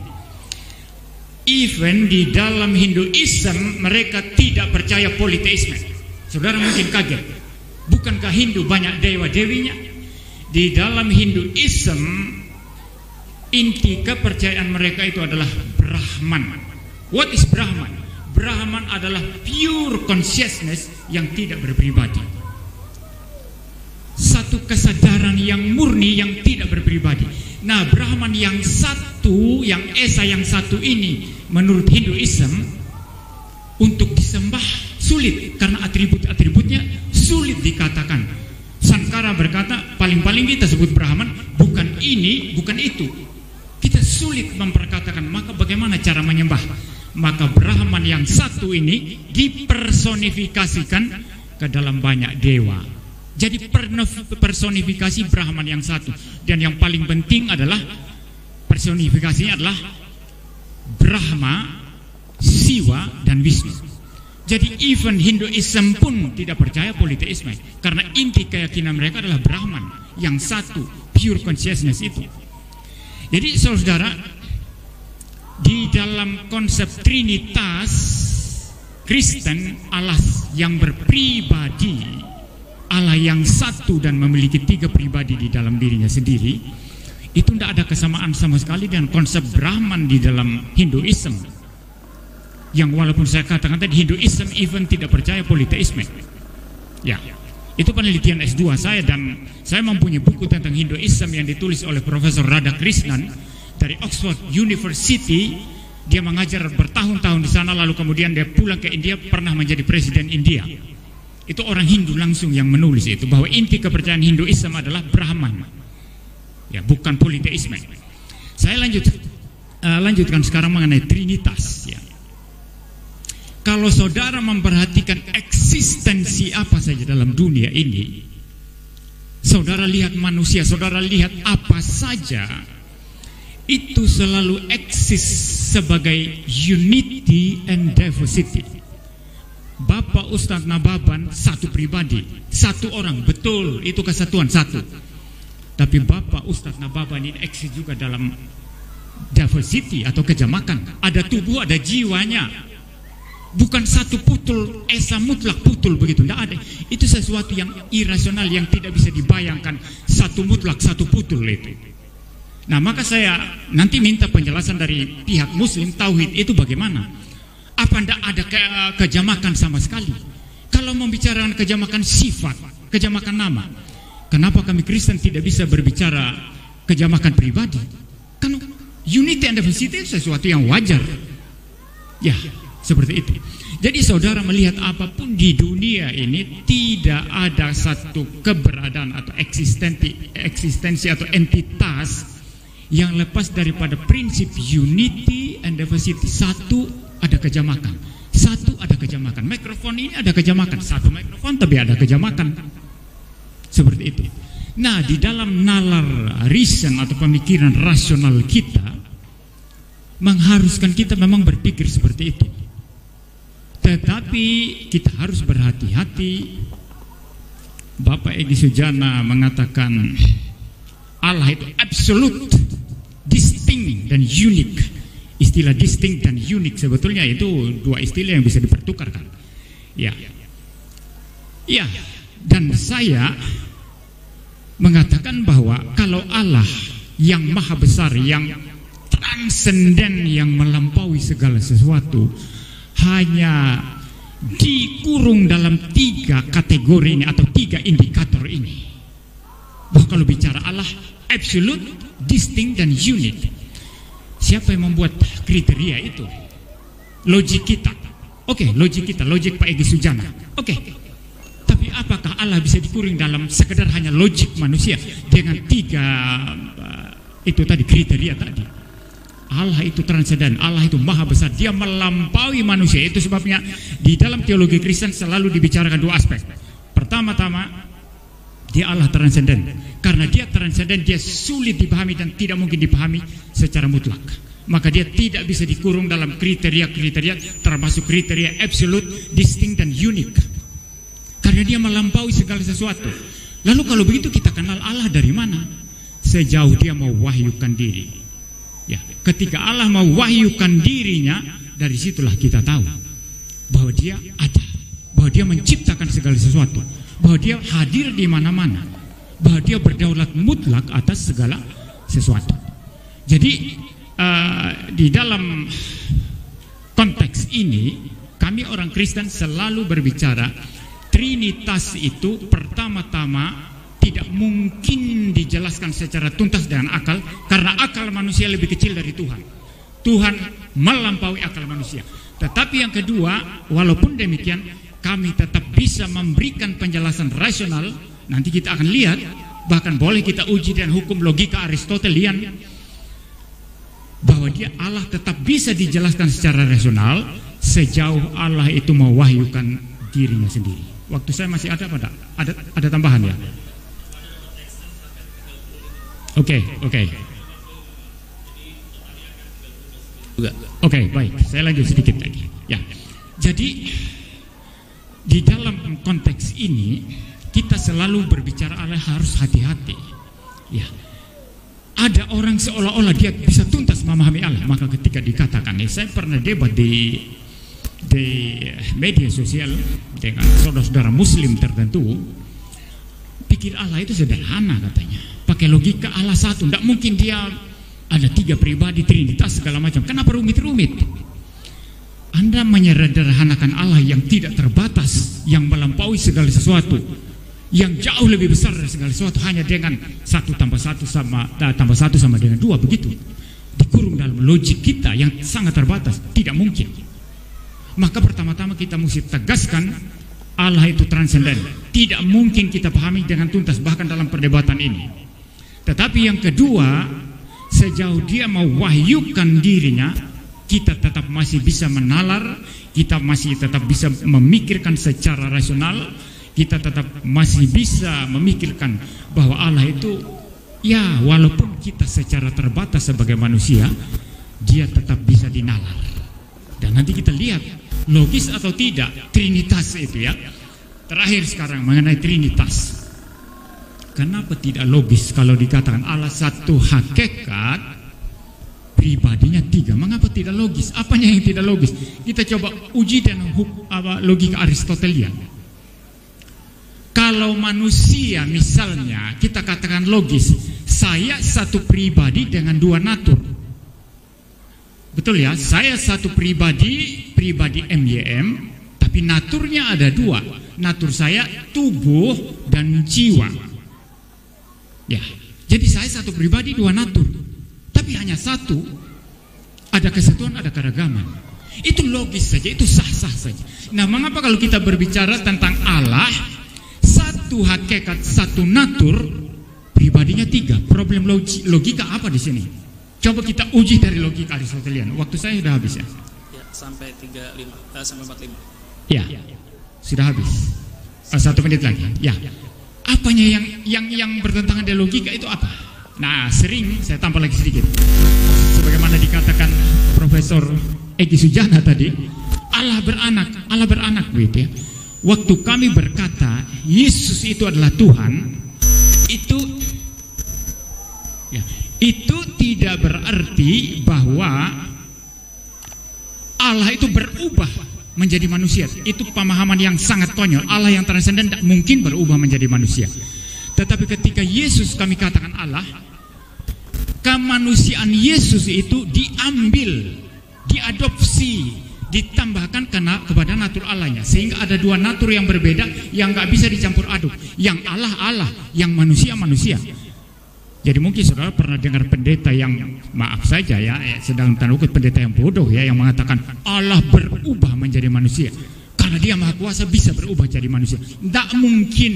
Even di dalam Hinduism mereka tidak percaya politeisme. Saudara mungkin kaget, bukankah Hindu banyak dewa-dewinya? Di dalam Hinduism inti kepercayaan mereka itu adalah Brahman. What is Brahman? Brahman adalah pure consciousness yang tidak berpribadi. Satu kesadaran yang murni yang tidak berpribadi. Nah, Brahman yang satu, yang Esa yang satu ini menurut Hinduism untuk disembah sulit karena atribut-atributnya sulit dikatakan. Sankara berkata paling-paling kita sebut Brahman bukan ini, bukan itu. Kita sulit memperkatakan, maka bagaimana cara menyembah? Maka Brahman yang satu ini dipersonifikasikan ke dalam banyak dewa. Jadi personifikasi Brahman yang satu. Dan yang paling penting adalah personifikasinya adalah Brahma, Siwa, dan Wisnu. Jadi even Hinduism pun tidak percaya politeisme, karena inti keyakinan mereka adalah Brahman yang satu, pure consciousness itu. Jadi saudara, di dalam konsep Trinitas Kristen, Allah yang berpribadi, Allah yang satu dan memiliki 3 pribadi di dalam dirinya sendiri, Itu tidak ada kesamaan sama sekali dengan konsep Brahman di dalam Hinduisme. Yang walaupun saya katakan tadi Hinduisme even tidak percaya politeisme. Ya, itu penelitian S2 saya, dan saya mempunyai buku tentang Hinduisme yang ditulis oleh Profesor Radhakrishnan dari Oxford University. Dia mengajar bertahun-tahun di sana, lalu kemudian dia pulang ke India, pernah menjadi presiden India. Itu orang Hindu langsung yang menulis itu, bahwa inti kepercayaan Hinduisme adalah Brahman, ya, bukan politeisme. Saya lanjutkan sekarang mengenai Trinitas. Ya. Kalau saudara memperhatikan eksistensi apa saja dalam dunia ini, saudara lihat manusia, saudara lihat apa saja, itu selalu eksis sebagai unity and diversity. Bapak Ustadz Nababan satu pribadi, satu orang, betul, itu kesatuan satu. Tapi Bapak Ustadz Nababan ini eksis juga dalam diversity atau kejamakan. Ada tubuh, ada jiwanya. Bukan satu putul, esa mutlak putul begitu, tidak ada. Itu sesuatu yang irasional, yang tidak bisa dibayangkan. Satu mutlak, satu putul itu. Nah, maka saya nanti minta penjelasan dari pihak Muslim, tauhid itu bagaimana? Apa tidak ada kejamakan sama sekali? Kalau membicarakan kejamakan sifat, kejamakan nama, kenapa kami Kristen tidak bisa berbicara kejamakan pribadi? Kan unity and diversity itu sesuatu yang wajar. Ya, seperti itu. Jadi saudara melihat apapun di dunia ini tidak ada satu keberadaan atau eksistensi atau entitas yang lepas daripada prinsip unity and diversity. Satu ada kejamakan, satu ada kejamakan. Mikrofon ini ada kejamakan, satu mikrofon tapi ada kejamakan. Seperti itu. Nah, di dalam nalar reason atau pemikiran rasional kita mengharuskan kita memang berpikir seperti itu. Tetapi kita harus berhati-hati. Bapak Egy Sujana mengatakan Allah itu absolute, distinct dan unik. Istilah distinct dan unik sebetulnya itu dua istilah yang bisa dipertukarkan. Ya, ya. Dan saya mengatakan bahwa kalau Allah yang maha besar, yang transenden, yang melampaui segala sesuatu, hanya dikurung dalam tiga kategori ini atau tiga indikator ini. Bahwa kalau bicara Allah absolute, distinct dan unik, siapa yang membuat kriteria itu? Logik kita. Oke, logik kita, logik Pak Egy Sujana. Oke. Tapi apakah Allah bisa dikurung dalam sekedar hanya logik manusia dengan tiga itu tadi kriteria tadi? Allah itu transenden, Allah itu maha besar, dia melampaui manusia. Itu sebabnya di dalam teologi Kristen selalu dibicarakan dua aspek. Pertama-tama, dia Allah transenden. Karena dia transenden, dia sulit dipahami dan tidak mungkin dipahami secara mutlak. Maka dia tidak bisa dikurung dalam kriteria-kriteria, termasuk kriteria absolute, distinct dan unik. Karena dia melampaui segala sesuatu. Lalu kalau begitu kita kenal Allah dari mana? Sejauh dia mau wahyukan diri. Ya, ketika Allah mau wahyukan dirinya, dari situlah kita tahu bahwa dia ada, bahwa dia menciptakan segala sesuatu, bahwa dia hadir di mana-mana, bahwa dia berdaulat mutlak atas segala sesuatu. Jadi di dalam konteks ini kami orang Kristen selalu berbicara Trinitas itu pertama-tama tidak mungkin dijelaskan secara tuntas dengan akal, karena akal manusia lebih kecil dari Tuhan. Tuhan melampaui akal manusia. Tetapi yang kedua, walaupun demikian, kami tetap bisa memberikan penjelasan rasional. Nanti kita akan lihat, bahkan boleh kita uji dengan hukum logika Aristotelian, bahwa dia Allah tetap bisa dijelaskan secara rasional sejauh Allah itu mewahyukan dirinya sendiri. Waktu saya masih ada pada ada tambahan ya. Oke, baik. Saya lanjut sedikit lagi. Ya, jadi di dalam konteks ini kita selalu berbicara Allah harus hati-hati. Ya, ada orang seolah-olah dia bisa tuntas memahami Allah. Maka ketika dikatakan, saya pernah debat di media sosial dengan saudara-saudara Muslim tertentu. pikir Allah itu sederhana katanya. Pakai logika Allah satu, tidak mungkin dia ada 3 pribadi, trinitas segala macam. Kenapa rumit-rumit? Anda menyederhanakan Allah yang tidak terbatas, yang melampaui segala sesuatu, yang jauh lebih besar dari segala sesuatu, hanya dengan 1 tambah 1 sama dengan 2, begitu. Dikurung dalam logik kita yang sangat terbatas, tidak mungkin. Maka pertama-tama kita mesti tegaskan Allah itu transenden. Tidak mungkin kita pahami dengan tuntas bahkan dalam perdebatan ini. Tetapi yang kedua, sejauh dia mau wahyukan dirinya, kita tetap masih bisa menalar, kita masih tetap bisa memikirkan secara rasional, kita tetap masih bisa memikirkan bahwa Allah itu, ya walaupun kita secara terbatas sebagai manusia, dia tetap bisa dinalar. Dan nanti kita lihat logis atau tidak trinitas itu ya. Terakhir sekarang mengenai trinitas. Kenapa tidak logis kalau dikatakan Allah satu hakikat, pribadinya 3? Mengapa tidak logis? Apanya yang tidak logis? Kita coba uji dengan logika Aristotelian. Kalau manusia misalnya kita katakan logis, saya satu pribadi dengan 2 natur. Betul ya? Saya satu pribadi MYM, tapi naturnya ada 2. Natur saya tubuh dan jiwa. Ya, jadi saya satu pribadi 2 natur. Tapi hanya 1, ada kesatuan, ada keragaman. Itu logis saja, itu sah-sah saja. Nah, mengapa kalau kita berbicara tentang Allah, satu hakikat, satu natur, pribadinya 3? Problem logika apa di sini? Coba kita uji dari logika Aristotelian. Waktu saya sudah habis ya? Ya, sampai 45. Ya, sudah habis. 1 menit lagi. Ya. Apanya yang bertentangan dengan logika itu apa? Nah, sering saya tambah lagi sedikit. Sebagaimana dikatakan Profesor Egy Sujana tadi, Allah beranak begitu ya. Waktu kami berkata Yesus itu adalah Tuhan, itu tidak berarti bahwa Allah itu berubah menjadi manusia. Itu pemahaman yang sangat konyol. Allah yang transenden tidak mungkin berubah menjadi manusia. Tetapi ketika Yesus kami katakan Allah, kemanusiaan Yesus itu diambil, diadopsi, ditambahkan kepada natur Allahnya, sehingga ada 2 natur yang berbeda yang nggak bisa dicampur aduk. Yang Allah, yang manusia. Jadi mungkin saudara pernah dengar pendeta yang, maaf saja ya, sedang tanda kutip pendeta yang bodoh ya, yang mengatakan Allah berubah menjadi manusia karena dia maha kuasa bisa berubah jadi manusia. Tidak mungkin,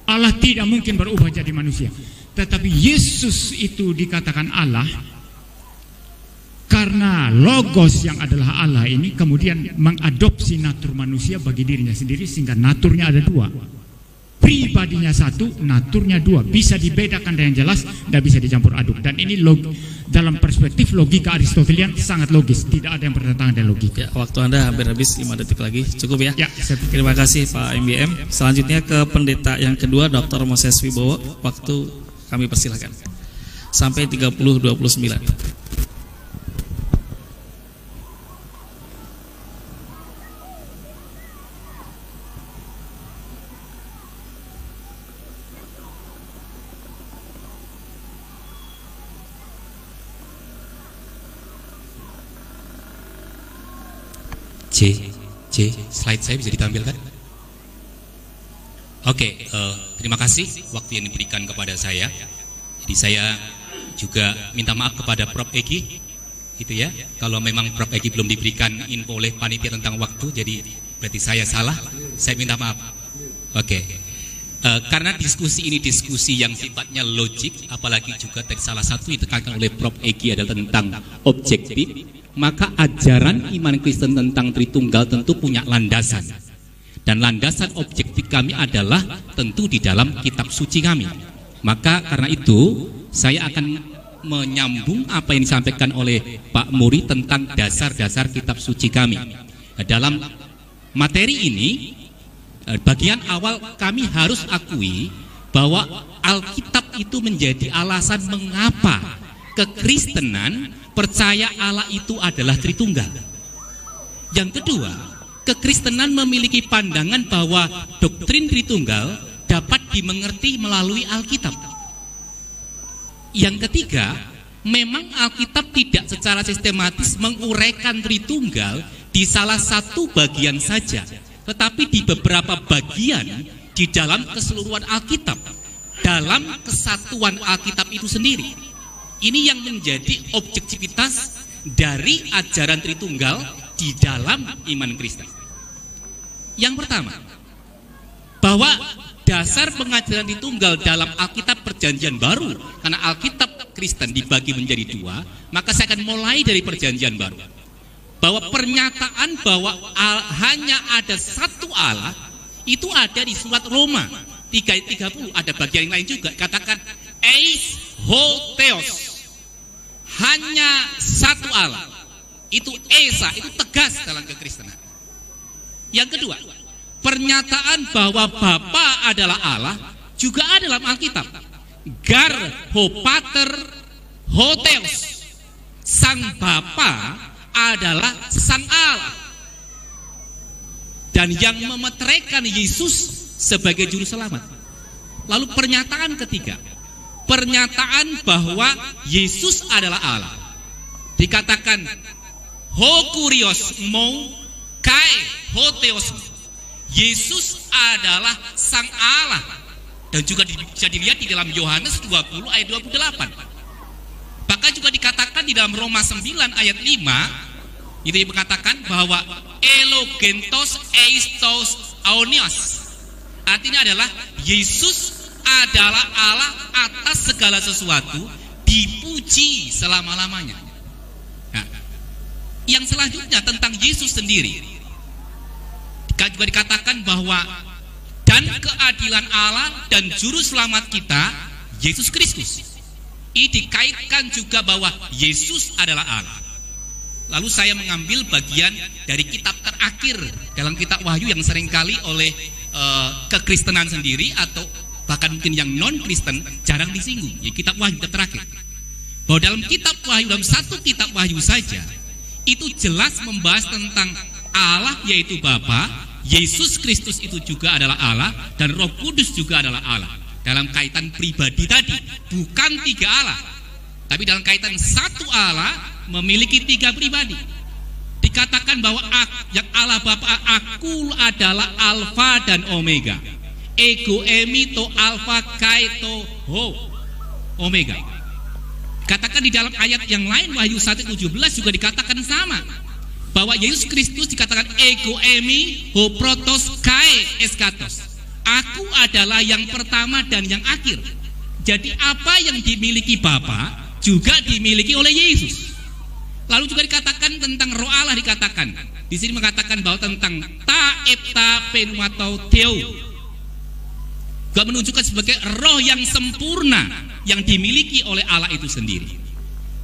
Allah tidak mungkin berubah jadi manusia. Tetapi Yesus itu dikatakan Allah karena Logos yang adalah Allah ini kemudian mengadopsi natur manusia bagi dirinya sendiri, sehingga naturnya ada 2. Pribadinya 1, naturnya 2. Bisa dibedakan dengan jelas, tidak bisa dicampur aduk. Dan ini dalam perspektif logika Aristotelian sangat logis, tidak ada yang bertentangan dengan logika. Ya, waktu Anda hampir habis, 5 detik lagi, cukup ya? Ya, terima kasih Pak MBM. Selanjutnya ke pendeta yang kedua, Dr. Moses Wibowo. Waktu kami persilahkan sampai 30:29. Slide saya bisa ditampilkan? Oke, terima kasih waktu yang diberikan kepada saya. Jadi saya juga minta maaf kepada Prof. Egy, gitu ya. Kalau memang Prof. Egy belum diberikan info oleh panitia tentang waktu, jadi berarti saya salah. Saya minta maaf. Oke. Karena diskusi ini diskusi yang sifatnya logik, apalagi juga tadi salah satu ditekankan oleh Prof. Egy adalah tentang objektif, maka ajaran iman Kristen tentang Tritunggal tentu punya landasan. Dan landasan objektif kami adalah tentu di dalam kitab suci kami. Maka karena itu saya akan menyambung apa yang disampaikan oleh Pak Muri tentang dasar-dasar kitab suci kami. Dalam materi ini, bagian awal kami harus akui bahwa Alkitab itu menjadi alasan mengapa kekristenan percaya Allah itu adalah Tritunggal. Yang kedua, kekristenan memiliki pandangan bahwa doktrin Tritunggal dapat dimengerti melalui Alkitab. Yang ketiga, memang Alkitab tidak secara sistematis menguraikan Tritunggal di salah satu bagian saja, tetapi di beberapa bagian di dalam keseluruhan Alkitab, dalam kesatuan Alkitab itu sendiri. Ini yang menjadi objektivitas dari ajaran Tritunggal di dalam iman Kristen. Yang pertama, bahwa dasar pengajaran Tritunggal dalam Alkitab Perjanjian Baru, karena Alkitab Kristen dibagi menjadi dua, maka saya akan mulai dari Perjanjian Baru. Bahwa pernyataan bahwa hanya ada satu Allah itu ada di surat Roma 3:30. Ada bagian lain juga, katakan eis ho theos, hanya satu Allah. Itu esa, itu tegas dalam kekristenan. Yang kedua, pernyataan bahwa Bapa adalah Allah juga ada dalam Alkitab. Gar ho pater ho theos, sang Bapa adalah sang Allah. Dan yang memeteraikan Yesus sebagai juru selamat. Lalu pernyataan ketiga, pernyataan bahwa Yesus adalah Allah. Dikatakan ho kurios mo kai ho theos. Yesus adalah sang Allah. Dan juga bisa dilihat di dalam Yohanes 20 ayat 28. Bahkan juga dikatakan di dalam Roma 9 ayat 5, itu yang mengatakan bahwa elogentos eistos aonios. Artinya adalah Yesus adalah Allah atas segala sesuatu, dipuji selama-lamanya. Nah, yang selanjutnya tentang Yesus sendiri, juga dikatakan bahwa dan keadilan Allah dan juru selamat kita Yesus Kristus. Ini dikaitkan juga bahwa Yesus adalah Allah. Lalu saya mengambil bagian dari kitab terakhir dalam kitab Wahyu yang seringkali oleh kekristenan sendiri atau bahkan mungkin yang non-Kristen jarang disinggung, ya, kitab Wahyu terakhir. Bahwa dalam kitab Wahyu, dalam satu kitab Wahyu saja, itu jelas membahas tentang Allah yaitu Bapa, Yesus Kristus itu juga adalah Allah, dan Roh Kudus juga adalah Allah. Dalam kaitan pribadi tadi, bukan tiga Allah, tapi dalam kaitan satu Allah memiliki tiga pribadi. Dikatakan bahwa yang Allah Bapa, aku adalah Alfa dan Omega, ego emi to alfa kai to ho omega. Katakan di dalam ayat yang lain Wahyu 1:17 juga dikatakan sama, bahwa Yesus Kristus dikatakan ego emi ho protos kai eskatos, aku adalah yang pertama dan yang akhir. Jadi apa yang dimiliki Bapa juga dimiliki oleh Yesus. Lalu juga dikatakan tentang Roh Allah, dikatakan di sini mengatakan bahwa tentang ta eta pneumato theo, juga menunjukkan sebagai roh yang sempurna yang dimiliki oleh Allah itu sendiri.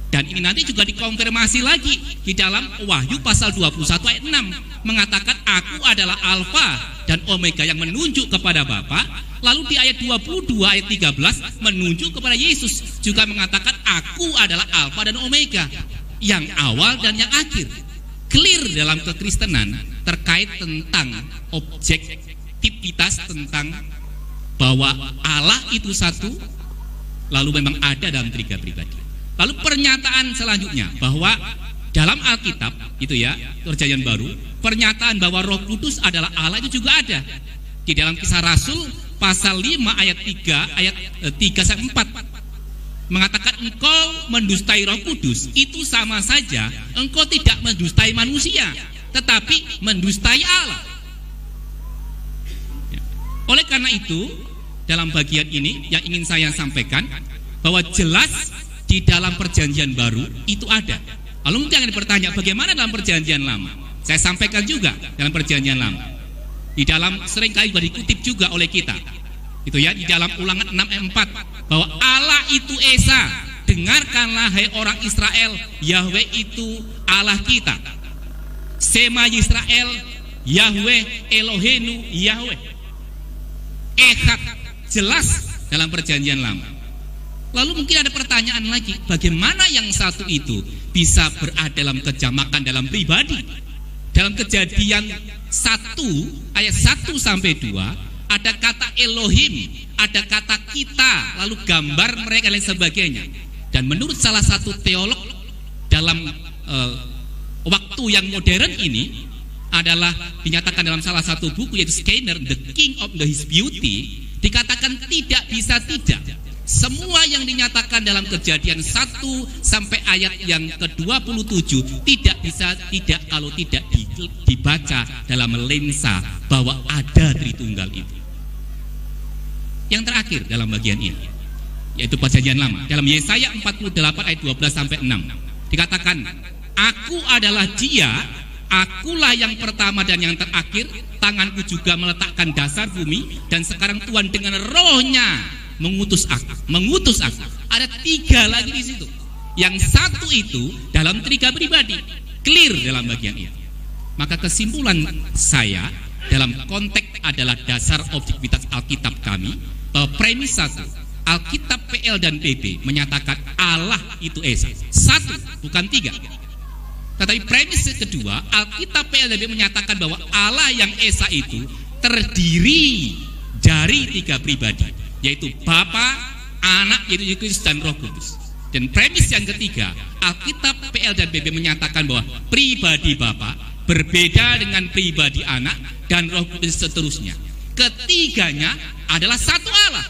Dan ini nanti juga dikonfirmasi lagi di dalam Wahyu pasal 21 ayat 6, mengatakan aku adalah Alfa dan Omega, yang menunjuk kepada Bapa. Lalu di ayat 22 ayat 13 menunjuk kepada Yesus, juga mengatakan aku adalah Alfa dan Omega, yang awal dan yang akhir. Clear dalam kekristenan terkait tentang objektivitas, tentang bahwa Allah itu satu, lalu memang ada dalam tiga pribadi. Lalu pernyataan selanjutnya bahwa dalam Alkitab itu ya, Perjanjian Baru, pernyataan bahwa Roh Kudus adalah Allah itu juga ada. Di dalam Kisah Rasul pasal 5 ayat 3 ayat 3-4 mengatakan engkau mendustai Roh Kudus, itu sama saja engkau tidak mendustai manusia, tetapi mendustai Allah. Oleh karena itu, dalam bagian ini yang ingin saya sampaikan bahwa jelas di dalam Perjanjian Baru itu ada. Lalu mungkin akan bertanya, bagaimana dalam Perjanjian Lama? Saya sampaikan juga dalam Perjanjian Lama. Di dalam seringkali juga dikutip juga oleh kita. Itu ya, di dalam Ulangan 6 ayat 4, bahwa Allah itu Esa, dengarkanlah hai orang Israel, Yahweh itu Allah kita. Sema Yisrael, Yahweh Elohenu Yahweh. Echad, jelas dalam Perjanjian Lama. Lalu mungkin ada pertanyaan lagi, bagaimana yang satu itu bisa berada dalam kejamakan dalam pribadi? Dalam Kejadian 1 ayat 1-2, ada kata Elohim, ada kata kita, lalu gambar mereka dan lain sebagainya. Dan menurut salah satu teolog dalam waktu yang modern ini adalah dinyatakan dalam salah satu buku yaitu Skinner, The King of His Beauty, dikatakan tidak bisa tidak. Semua yang dinyatakan dalam Kejadian 1 sampai ayat yang ke-27 tidak bisa tidak kalau tidak dibaca dalam lensa bahwa ada Tritunggal itu. Yang terakhir dalam bagian ini yaitu Perjanjian Lama, dalam Yesaya 48 ayat 12 sampai 6 dikatakan, aku adalah Dia, akulah yang pertama dan yang terakhir, tanganku juga meletakkan dasar bumi, dan sekarang Tuhan dengan rohnya mengutus aku. Ada 3 lagi di situ. Yang satu itu dalam 3 pribadi, clear dalam bagian ini. Maka kesimpulan saya dalam konteks adalah dasar objektivitas Alkitab kami, premis 1, Alkitab PL dan PP menyatakan Allah itu Esa. 1, bukan 3. Tetapi premis kedua, Alkitab PL dan PP menyatakan bahwa Allah yang Esa itu terdiri dari 3 pribadi, yaitu Bapa, Anak, yaitu Yesus dan Roh Kudus. Dan premis yang ketiga, Alkitab PL dan PP menyatakan bahwa pribadi Bapa berbeda dengan pribadi Anak dan Roh Kudus seterusnya. Ketiganya adalah satu Allah,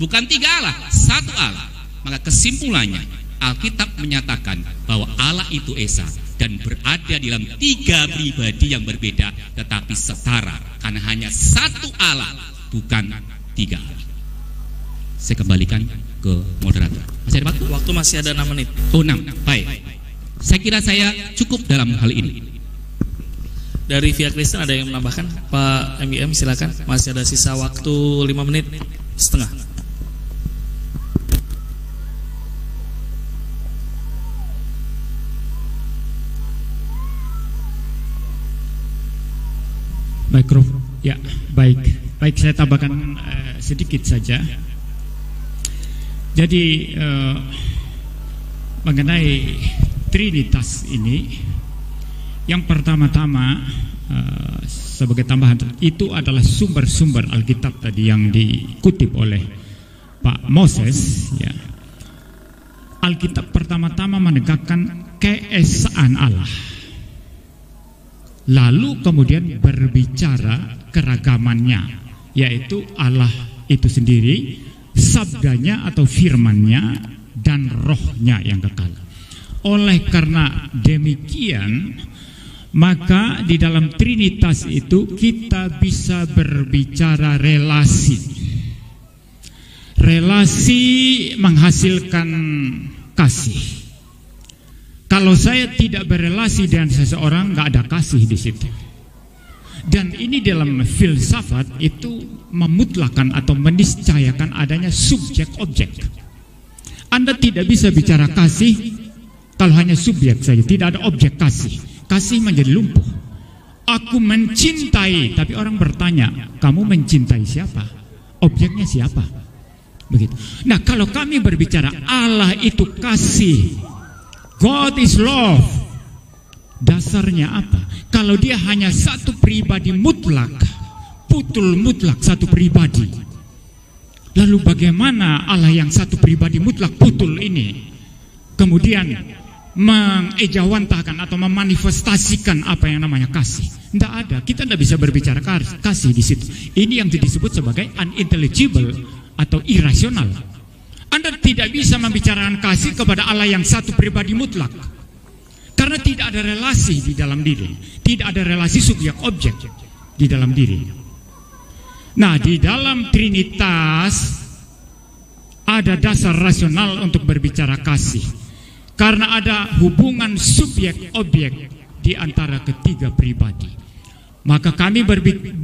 bukan 3 Allah, satu Allah. Maka kesimpulannya, Alkitab menyatakan bahwa Allah itu Esa dan berada di dalam 3 pribadi yang berbeda tetapi setara, karena hanya satu Allah, bukan 3 Allah. Saya kembalikan ke moderator. Masih ada waktu? Waktu masih ada 6 menit. Oh, 6. Baik. Saya kira saya cukup dalam hal ini. Dari pihak Kristen ada yang menambahkan? Pak MIM silakan. Masih ada sisa waktu 5 menit setengah. Baik, Prof. Ya, baik. Baik, saya tambahkan sedikit saja. Jadi mengenai Trinitas ini, yang pertama-tama sebagai tambahan itu adalah sumber-sumber Alkitab tadi yang dikutip oleh Pak Moses. Ya. Alkitab pertama-tama menegakkan keesaan Allah, lalu kemudian berbicara keragamannya, yaitu Allah itu sendiri, sabdanya atau firmannya, dan rohnya yang kekal. Oleh karena demikian, maka di dalam Trinitas itu kita bisa berbicara relasi. Relasi menghasilkan kasih. Kalau saya tidak berelasi dengan seseorang, nggak ada kasih di situ. Dan ini dalam filsafat itu memutlakan atau meniscayakan adanya subjek objek. Anda tidak bisa bicara kasih kalau hanya subjek saja, tidak ada objek kasih. Kasih menjadi lumpuh. Aku mencintai, tapi orang bertanya, kamu mencintai siapa? Objeknya siapa? Begitu. Nah, kalau kami berbicara Allah itu kasih, God is love, dasarnya apa? Kalau dia hanya satu pribadi mutlak, putul mutlak satu pribadi, lalu bagaimana Allah yang satu pribadi mutlak putul ini kemudian mengejawantahkan atau memanifestasikan apa yang namanya kasih? Tidak ada. Kita tidak bisa berbicara kasih di situ. Ini yang disebut sebagai unintelligible atau irasional. Anda tidak bisa membicarakan kasih kepada Allah yang satu pribadi mutlak, karena tidak ada relasi di dalam diri, tidak ada relasi subjek objek di dalam diri. Nah, di dalam Trinitas ada dasar rasional untuk berbicara kasih, karena ada hubungan subjek objek di antara ketiga pribadi. Maka kami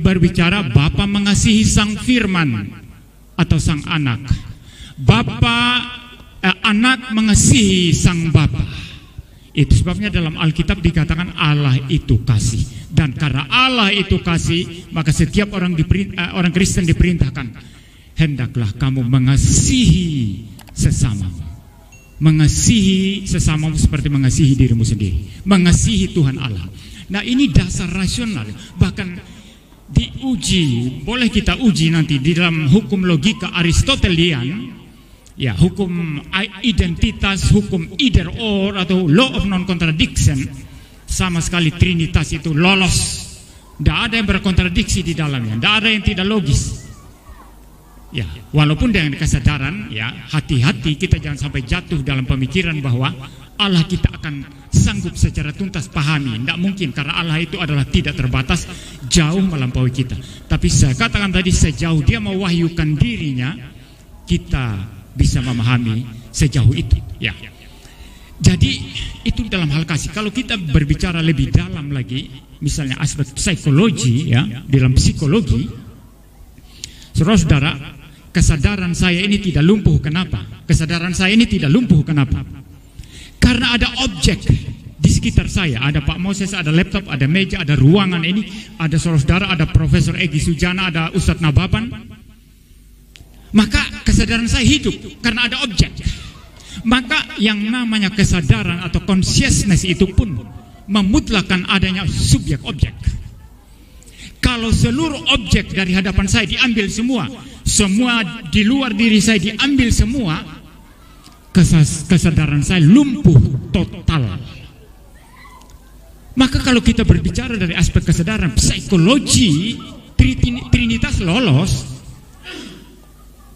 berbicara Bapa mengasihi sang firman atau sang anak, anak mengasihi sang Bapa. Itu sebabnya dalam Alkitab dikatakan Allah itu kasih. Dan karena Allah itu kasih, maka setiap orang Kristen diperintahkan, hendaklah kamu mengasihi sesamamu. Mengasihi sesamamu seperti mengasihi dirimu sendiri. Mengasihi Tuhan Allah. Nah, ini dasar rasional. Bahkan diuji, boleh kita uji nanti di dalam hukum logika Aristotelian, ya, hukum identitas, hukum either or atau law of non contradiction, sama sekali Trinitas itu lolos. Tidak ada yang berkontradiksi di dalamnya, tidak ada yang tidak logis. Ya, walaupun dengan kesadaran, ya, hati-hati kita jangan sampai jatuh dalam pemikiran bahwa Allah kita akan sanggup secara tuntas pahami. Tidak mungkin, karena Allah itu adalah tidak terbatas, jauh melampaui kita. Tapi saya katakan tadi, sejauh dia mewahyukan dirinya, kita bisa memahami sejauh itu. Ya. Jadi itu dalam hal kasih. Kalau kita berbicara lebih dalam lagi, misalnya aspek psikologi, ya, dalam psikologi, saudara-saudara, kesadaran saya ini tidak lumpuh. Kenapa? Kesadaran saya ini tidak lumpuh. Kenapa? Karena ada objek di sekitar saya. Ada Pak Moses, ada laptop, ada meja, ada ruangan ini, ada saudara-saudara, ada Profesor Egy Sujana, ada Ustadz Nababan. Maka kesadaran saya hidup karena ada objek. Maka yang namanya kesadaran atau consciousness itu pun memutlakan adanya subjek objek. Kalau seluruh objek dari hadapan saya diambil semua, semua di luar diri saya diambil semua, kesadaran saya lumpuh total. Maka kalau kita berbicara dari aspek kesadaran psikologi, Trinitas lolos.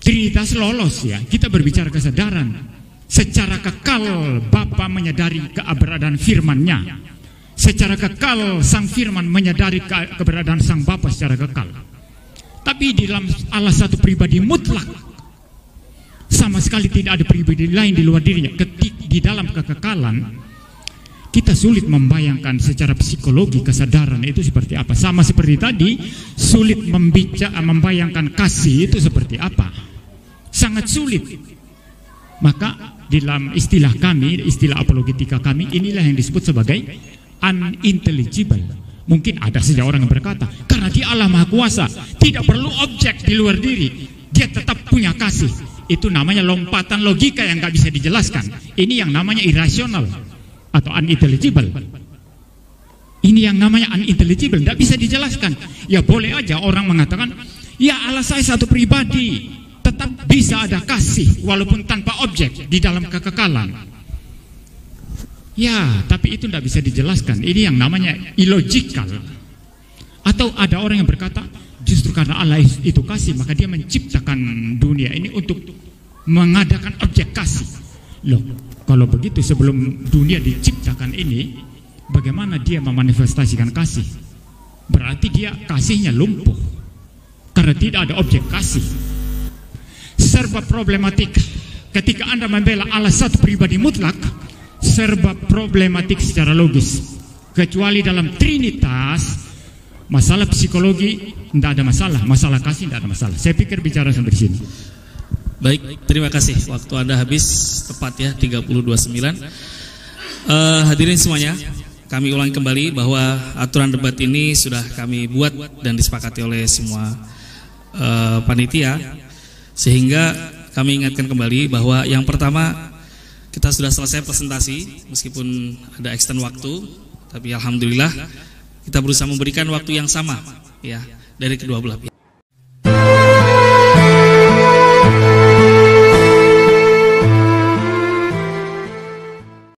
Trinitas lolos, ya. Kita berbicara kesadaran. Secara kekal Bapa menyadari keberadaan firman-Nya. Secara kekal Sang Firman menyadari keberadaan Sang Bapa secara kekal. Tapi di dalam Allah satu pribadi mutlak, sama sekali tidak ada pribadi lain di luar dirinya. Di dalam kekekalan, kita sulit membayangkan secara psikologi kesadaran itu seperti apa. Sama seperti tadi, sulit membayangkan kasih itu seperti apa. Sangat sulit. Maka dalam istilah kami, istilah apologetika kami, inilah yang disebut sebagai unintelligible. Mungkin ada saja orang yang berkata, karena dia Allah Maha Kuasa, tidak perlu objek di luar diri, dia tetap punya kasih. Itu namanya lompatan logika yang nggak bisa dijelaskan. Ini yang namanya irasional atau unintelligible. Ini yang namanya unintelligible, nggak bisa dijelaskan. Ya boleh aja orang mengatakan, ya Allah saya satu pribadi, tetap bisa ada kasih walaupun tanpa objek di dalam kekekalan. Ya, tapi itu tidak bisa dijelaskan. Ini yang namanya illogical. Atau ada orang yang berkata, justru karena Allah itu kasih, maka dia menciptakan dunia ini untuk mengadakan objek kasih. Loh, kalau begitu sebelum dunia diciptakan ini, bagaimana dia memanifestasikan kasih? Berarti dia kasihnya lumpuh karena tidak ada objek kasih. Serba problematik. Ketika Anda membela Allah satu pribadi mutlak, serba problematik secara logis. Kecuali dalam Trinitas, masalah psikologi tidak ada masalah, masalah kasih tidak ada masalah. Saya pikir bicara sampai di sini. Baik, terima kasih. Waktu Anda habis tepat ya, 30:29. Hadirin semuanya, kami ulangi kembali bahwa aturan debat ini sudah kami buat dan disepakati oleh semua panitia. Sehingga kami ingatkan kembali bahwa yang pertama, kita sudah selesai presentasi meskipun ada extend waktu, tapi alhamdulillah kita berusaha memberikan waktu yang sama ya dari kedua belah pihak.